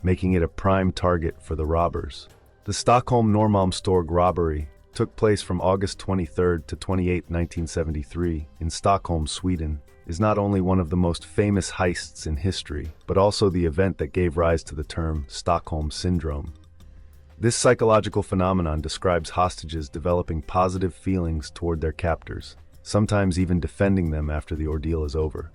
making it a prime target for the robbers. The Stockholm Norrmalmstorg robbery took place from August 23 to 28, 1973, in Stockholm, Sweden, is not only one of the most famous heists in history, but also the event that gave rise to the term Stockholm Syndrome. This psychological phenomenon describes hostages developing positive feelings toward their captors, sometimes even defending them after the ordeal is over.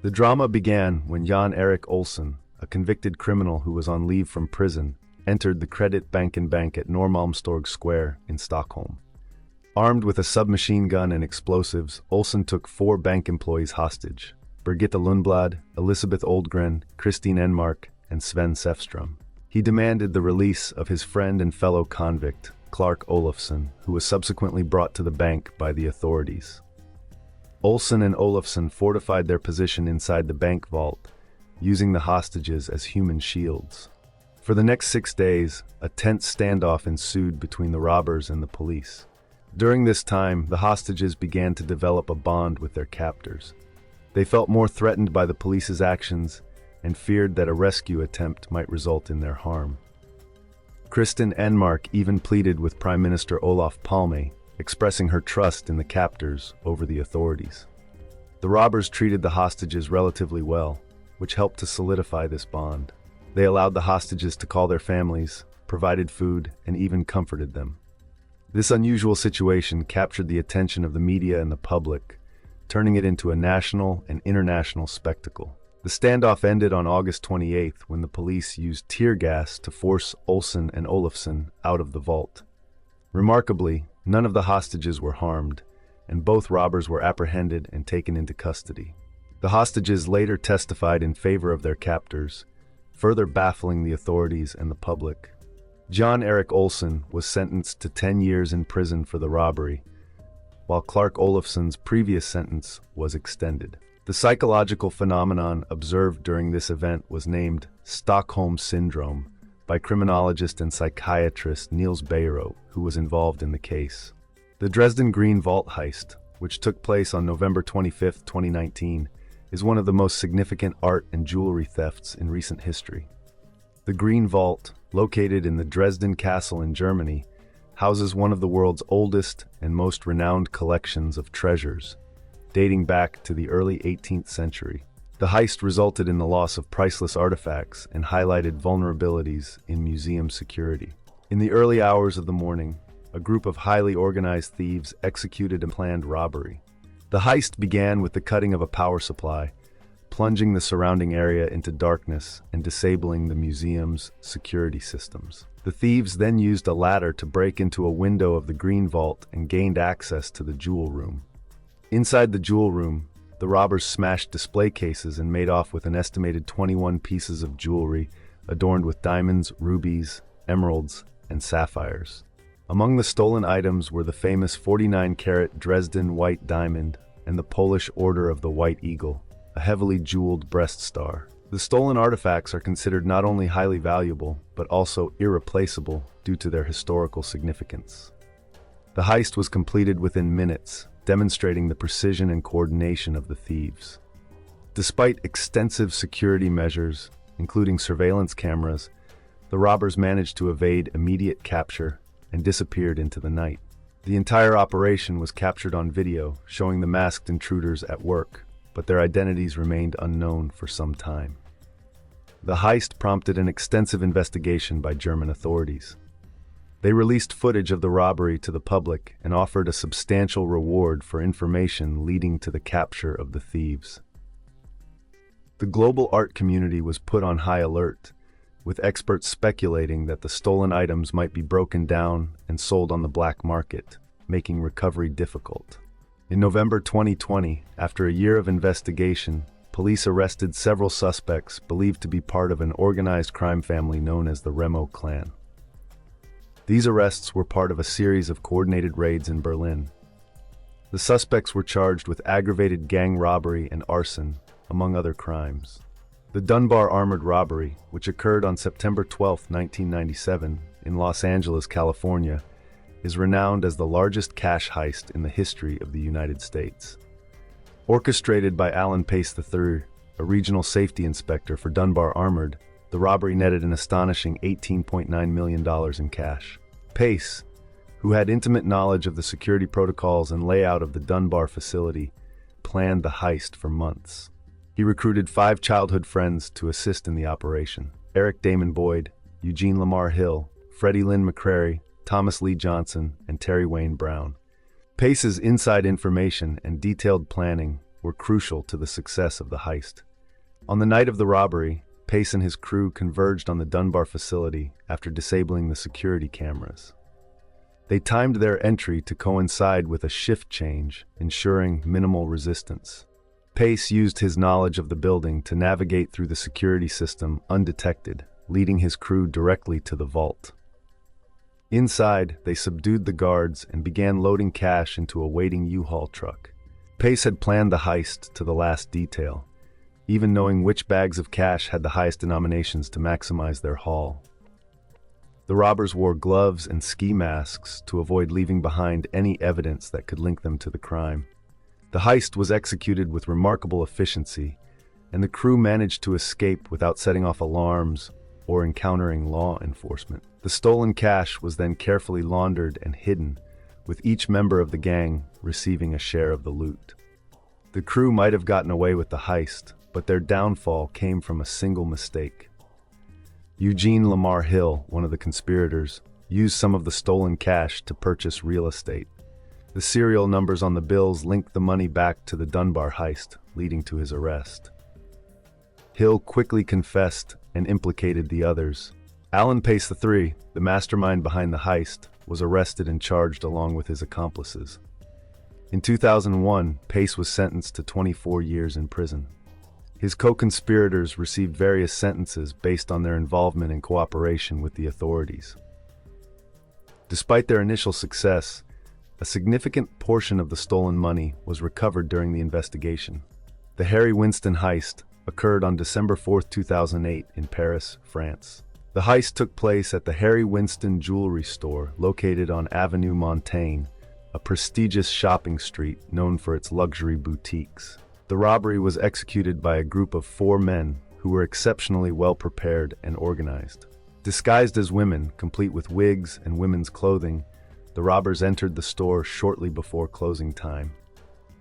The drama began when Jan Erik Olsson, a convicted criminal who was on leave from prison, entered the Credit Bank at Norrmalmstorg Square in Stockholm. Armed with a submachine gun and explosives, Olsson took 4 bank employees hostage: Birgitta Lundblad, Elisabeth Oldgren, Christine Enmark, and Sven Sefström. He demanded the release of his friend and fellow convict, Clark Olofsson, who was subsequently brought to the bank by the authorities. Olsson and Olofsson fortified their position inside the bank vault, using the hostages as human shields. For the next 6 days, a tense standoff ensued between the robbers and the police. During this time, the hostages began to develop a bond with their captors. They felt more threatened by the police's actions and feared that a rescue attempt might result in their harm. Christine Enmark even pleaded with Prime Minister Olof Palme, expressing her trust in the captors over the authorities. The robbers treated the hostages relatively well, which helped to solidify this bond. They allowed the hostages to call their families, provided food, and even comforted them. This unusual situation captured the attention of the media and the public, turning it into a national and international spectacle. The standoff ended on August 28th when the police used tear gas to force Olsson and Olofsson out of the vault. Remarkably, none of the hostages were harmed, and both robbers were apprehended and taken into custody. The hostages later testified in favor of their captors, further baffling the authorities and the public. Jan Erik Olsson was sentenced to 10 years in prison for the robbery, while Clark Olofsson's previous sentence was extended. The psychological phenomenon observed during this event was named Stockholm Syndrome by criminologist and psychiatrist Niels Bejerot, who was involved in the case. The Dresden Green Vault heist, which took place on November 25, 2019, is one of the most significant art and jewelry thefts in recent history. The Green Vault, located in the Dresden Castle in Germany, houses one of the world's oldest and most renowned collections of treasures, dating back to the early 18th century. The heist resulted in the loss of priceless artifacts and highlighted vulnerabilities in museum security. In the early hours of the morning, a group of highly organized thieves executed a planned robbery. The heist began with the cutting of a power supply, plunging the surrounding area into darkness and disabling the museum's security systems. The thieves then used a ladder to break into a window of the Green Vault and gained access to the jewel room. Inside the jewel room, the robbers smashed display cases and made off with an estimated 21 pieces of jewelry adorned with diamonds, rubies, emeralds, and sapphires. Among the stolen items were the famous 49-carat Dresden White Diamond and the Polish Order of the White Eagle, a heavily jeweled breast star. The stolen artifacts are considered not only highly valuable, but also irreplaceable due to their historical significance. The heist was completed within minutes, demonstrating the precision and coordination of the thieves. Despite extensive security measures, including surveillance cameras, the robbers managed to evade immediate capture and disappeared into the night. The entire operation was captured on video, showing the masked intruders at work, but their identities remained unknown for some time. The heist prompted an extensive investigation by German authorities. They released footage of the robbery to the public and offered a substantial reward for information leading to the capture of the thieves. The global art community was put on high alert, with experts speculating that the stolen items might be broken down and sold on the black market, making recovery difficult. In November 2020, after a year of investigation, police arrested several suspects believed to be part of an organized crime family known as the Remo clan. These arrests were part of a series of coordinated raids in Berlin. The suspects were charged with aggravated gang robbery and arson, among other crimes. The Dunbar armored robbery, which occurred on September 12, 1997, in Los Angeles, California, is renowned as the largest cash heist in the history of the United States. Orchestrated by Alan Pace III, a regional safety inspector for Dunbar Armored, the robbery netted an astonishing $18.9 million in cash. Pace, who had intimate knowledge of the security protocols and layout of the Dunbar facility, planned the heist for months. He recruited 5 childhood friends to assist in the operation: Eric Damon Boyd, Eugene Lamar Hill, Freddie Lynn McCrary, Thomas Lee Johnson, and Terry Wayne Brown. Pace's inside information and detailed planning were crucial to the success of the heist. On the night of the robbery, Pace and his crew converged on the Dunbar facility after disabling the security cameras. They timed their entry to coincide with a shift change, ensuring minimal resistance. Pace used his knowledge of the building to navigate through the security system undetected, leading his crew directly to the vault. Inside, they subdued the guards and began loading cash into a waiting U-Haul truck. Pace had planned the heist to the last detail, even knowing which bags of cash had the highest denominations to maximize their haul. The robbers wore gloves and ski masks to avoid leaving behind any evidence that could link them to the crime. The heist was executed with remarkable efficiency, and the crew managed to escape without setting off alarms or encountering law enforcement. The stolen cash was then carefully laundered and hidden, with each member of the gang receiving a share of the loot. The crew might have gotten away with the heist, but their downfall came from a single mistake. Eugene Lamar Hill, one of the conspirators, used some of the stolen cash to purchase real estate. The serial numbers on the bills linked the money back to the Dunbar heist, leading to his arrest. Hill quickly confessed and implicated the others. Alan Pace III, the mastermind behind the heist, was arrested and charged along with his accomplices. In 2001, Pace was sentenced to 24 years in prison. His co-conspirators received various sentences based on their involvement and cooperation with the authorities. Despite their initial success, a significant portion of the stolen money was recovered during the investigation. The Harry Winston heist occurred on December 4, 2008 in Paris, France. The heist took place at the Harry Winston jewelry store located on Avenue Montaigne, a prestigious shopping street known for its luxury boutiques. The robbery was executed by a group of 4 men who were exceptionally well prepared and organized. Disguised as women, complete with wigs and women's clothing, the robbers entered the store shortly before closing time.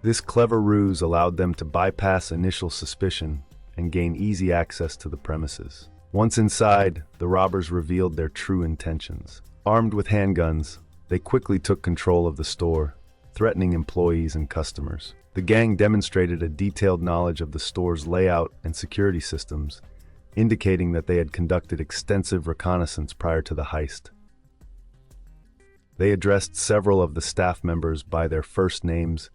This clever ruse allowed them to bypass initial suspicion and gain easy access to the premises. Once inside, the robbers revealed their true intentions. Armed with handguns, they quickly took control of the store, threatening employees and customers. The gang demonstrated a detailed knowledge of the store's layout and security systems, indicating that they had conducted extensive reconnaissance prior to the heist. They addressed several of the staff members by their first names,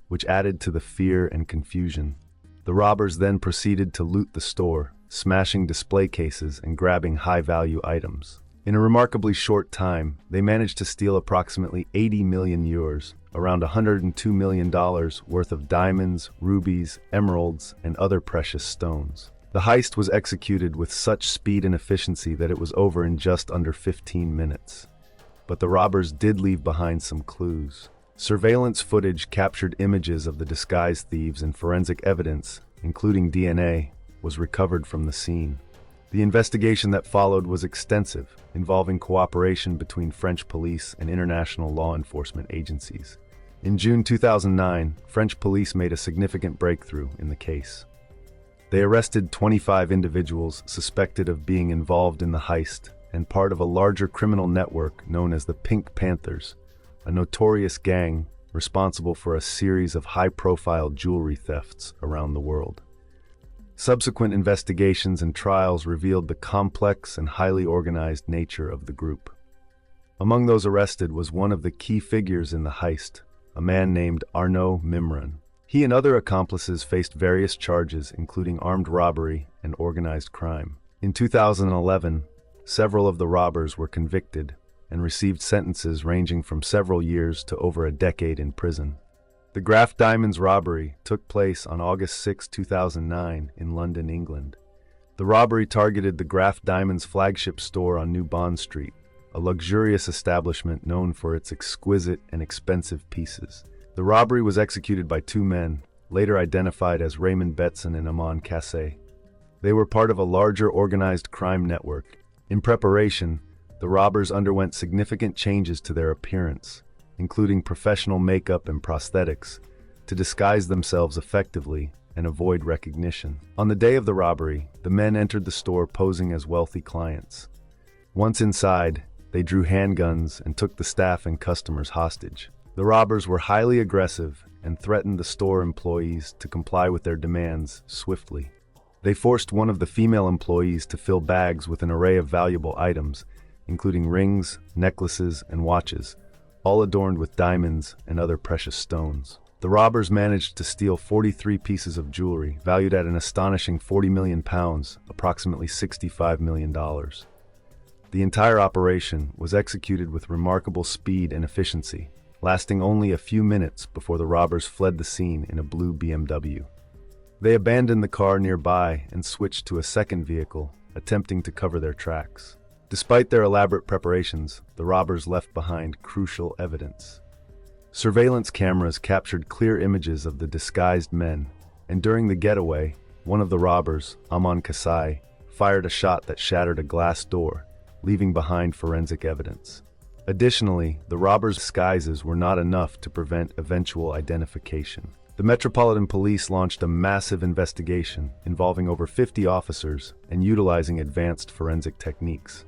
which added to the fear and confusion. The robbers then proceeded to loot the store, smashing display cases and grabbing high-value items. In a remarkably short time, they managed to steal approximately 80 million euros, around $102 million worth of diamonds, rubies, emeralds, and other precious stones. The heist was executed with such speed and efficiency that it was over in just under 15 minutes. But the robbers did leave behind some clues. Surveillance footage captured images of the disguised thieves, and forensic evidence, including DNA, was recovered from the scene. The investigation that followed was extensive, involving cooperation between French police and international law enforcement agencies. In June 2009, French police made a significant breakthrough in the case. They arrested 25 individuals suspected of being involved in the heist and part of a larger criminal network known as the Pink Panthers, a notorious gang responsible for a series of high-profile jewelry thefts around the world. Subsequent investigations and trials revealed the complex and highly organized nature of the group. Among those arrested was one of the key figures in the heist, a man named Arnaud Mimran. He and other accomplices faced various charges, including armed robbery and organized crime. In 2011, several of the robbers were convicted and received sentences ranging from several years to over a decade in prison. The Graff Diamonds robbery took place on August 6, 2009 in London, England. The robbery targeted the Graff Diamonds flagship store on New Bond Street, a luxurious establishment known for its exquisite and expensive pieces. The robbery was executed by two men, later identified as Raymond Betson and Amon Kassé. They were part of a larger organized crime network. In preparation, the robbers underwent significant changes to their appearance, including professional makeup and prosthetics, to disguise themselves effectively and avoid recognition. On the day of the robbery, the men entered the store posing as wealthy clients. Once inside, they drew handguns and took the staff and customers hostage. The robbers were highly aggressive and threatened the store employees to comply with their demands swiftly. They forced one of the female employees to fill bags with an array of valuable items, including rings, necklaces, and watches, all adorned with diamonds and other precious stones. The robbers managed to steal 43 pieces of jewelry, valued at an astonishing £40 million, approximately $65 million. The entire operation was executed with remarkable speed and efficiency, lasting only a few minutes before the robbers fled the scene in a blue BMW. They abandoned the car nearby and switched to a second vehicle, attempting to cover their tracks. Despite their elaborate preparations, the robbers left behind crucial evidence. Surveillance cameras captured clear images of the disguised men, and during the getaway, one of the robbers, Amon Kassé, fired a shot that shattered a glass door, leaving behind forensic evidence. Additionally, the robbers' disguises were not enough to prevent eventual identification. The Metropolitan Police launched a massive investigation involving over 50 officers and utilizing advanced forensic techniques.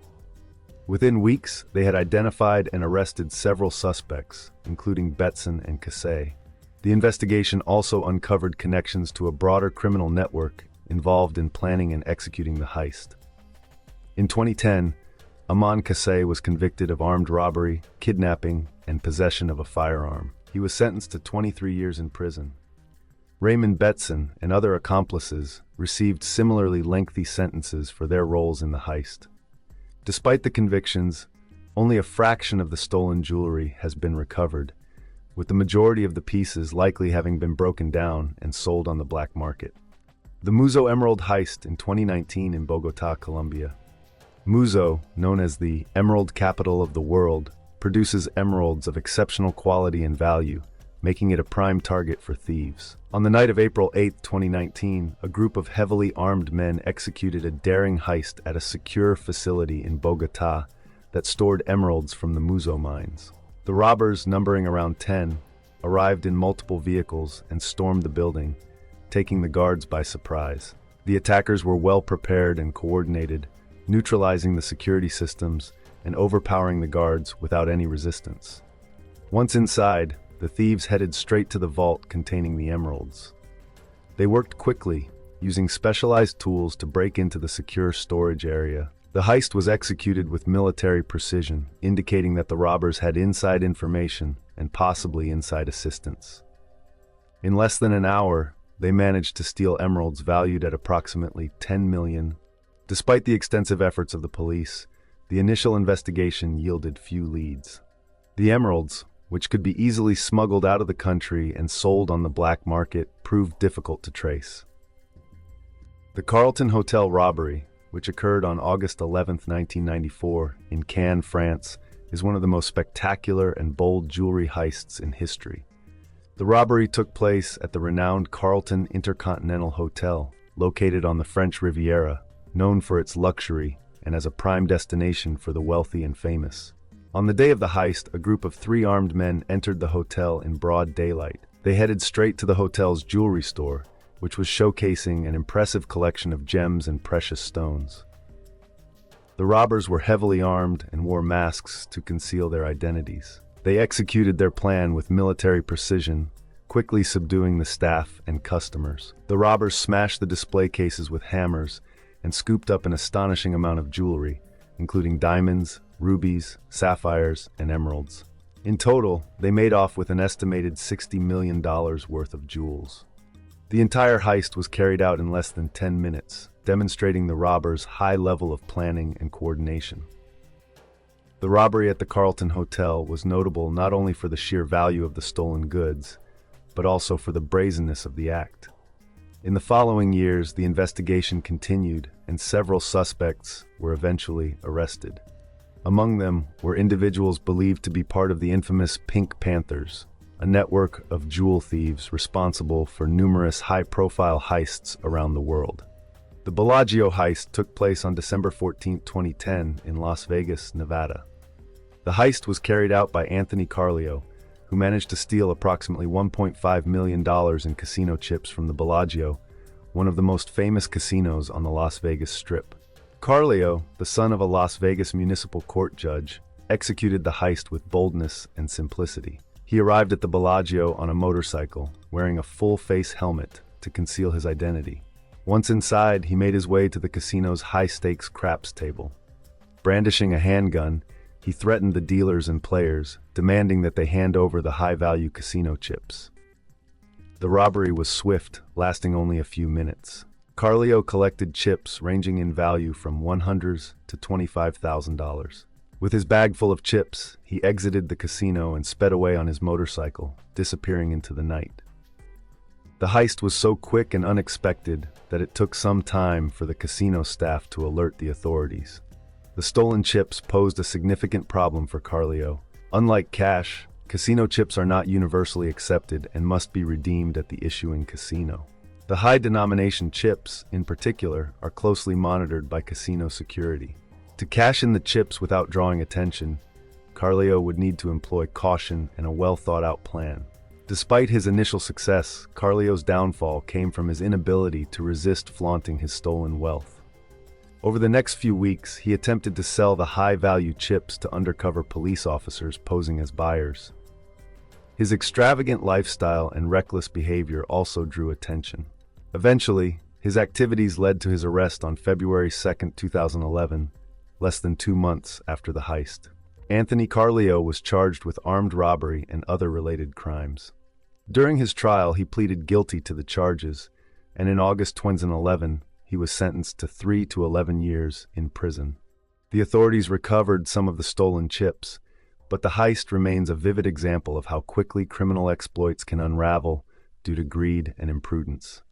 Within weeks, they had identified and arrested several suspects, including Betson and Kassé. The investigation also uncovered connections to a broader criminal network involved in planning and executing the heist. In 2010, Amon Kassé was convicted of armed robbery, kidnapping, and possession of a firearm. He was sentenced to 23 years in prison. Raymond Betson and other accomplices received similarly lengthy sentences for their roles in the heist. Despite the convictions, only a fraction of the stolen jewelry has been recovered, with the majority of the pieces likely having been broken down and sold on the black market. The Muzo Emerald Heist in 2019 in Bogotá, Colombia. Muzo, known as the Emerald Capital of the World, produces emeralds of exceptional quality and value, making it a prime target for thieves. On the night of April 8, 2019, a group of heavily armed men executed a daring heist at a secure facility in Bogotá that stored emeralds from the Muzo mines. The robbers, numbering around 10, arrived in multiple vehicles and stormed the building, taking the guards by surprise. The attackers were well prepared and coordinated, neutralizing the security systems and overpowering the guards without any resistance. Once inside, the thieves headed straight to the vault containing the emeralds. They worked quickly, using specialized tools to break into the secure storage area. The heist was executed with military precision, indicating that the robbers had inside information and possibly inside assistance. In less than an hour, they managed to steal emeralds valued at approximately $10 million. Despite the extensive efforts of the police, the initial investigation yielded few leads. The emeralds, which could be easily smuggled out of the country and sold on the black market, proved difficult to trace. The Carlton Hotel robbery, which occurred on August 11, 1994, in Cannes, France, is one of the most spectacular and bold jewelry heists in history. The robbery took place at the renowned Carlton Intercontinental Hotel, located on the French Riviera, known for its luxury and as a prime destination for the wealthy and famous. On the day of the heist, a group of 3 armed men entered the hotel in broad daylight. They headed straight to the hotel's jewelry store, which was showcasing an impressive collection of gems and precious stones. The robbers were heavily armed and wore masks to conceal their identities. They executed their plan with military precision, quickly subduing the staff and customers. The robbers smashed the display cases with hammers and scooped up an astonishing amount of jewelry, including diamonds, rubies, sapphires, and emeralds. In total, they made off with an estimated $60 million worth of jewels. The entire heist was carried out in less than 10 minutes, demonstrating the robbers' high level of planning and coordination. The robbery at the Carlton Hotel was notable not only for the sheer value of the stolen goods, but also for the brazenness of the act. In the following years, the investigation continued, and several suspects were eventually arrested. Among them were individuals believed to be part of the infamous Pink Panthers, a network of jewel thieves responsible for numerous high-profile heists around the world. The Bellagio heist took place on December 14, 2010 in Las Vegas, Nevada. The heist was carried out by Anthony Carlio, who managed to steal approximately $1.5 million in casino chips from the Bellagio, one of the most famous casinos on the Las Vegas Strip. Carlio, the son of a Las Vegas municipal court judge, executed the heist with boldness and simplicity. He arrived at the Bellagio on a motorcycle, wearing a full-face helmet to conceal his identity. Once inside, he made his way to the casino's high-stakes craps table. Brandishing a handgun, he threatened the dealers and players, demanding that they hand over the high-value casino chips. The robbery was swift, lasting only a few minutes. Carlio collected chips ranging in value from $100 to $25,000. With his bag full of chips, he exited the casino and sped away on his motorcycle, disappearing into the night. The heist was so quick and unexpected that it took some time for the casino staff to alert the authorities. The stolen chips posed a significant problem for Carlio. Unlike cash, casino chips are not universally accepted and must be redeemed at the issuing casino. The high-denomination chips, in particular, are closely monitored by casino security. To cash in the chips without drawing attention, Carlio would need to employ caution and a well-thought-out plan. Despite his initial success, Carlio's downfall came from his inability to resist flaunting his stolen wealth. Over the next few weeks, he attempted to sell the high-value chips to undercover police officers posing as buyers. His extravagant lifestyle and reckless behavior also drew attention. Eventually, his activities led to his arrest on February 2, 2011, less than 2 months after the heist. Anthony Carlio was charged with armed robbery and other related crimes. During his trial, he pleaded guilty to the charges, and in August 2011, he was sentenced to 3 to 11 years in prison. The authorities recovered some of the stolen chips, but the heist remains a vivid example of how quickly criminal exploits can unravel due to greed and imprudence.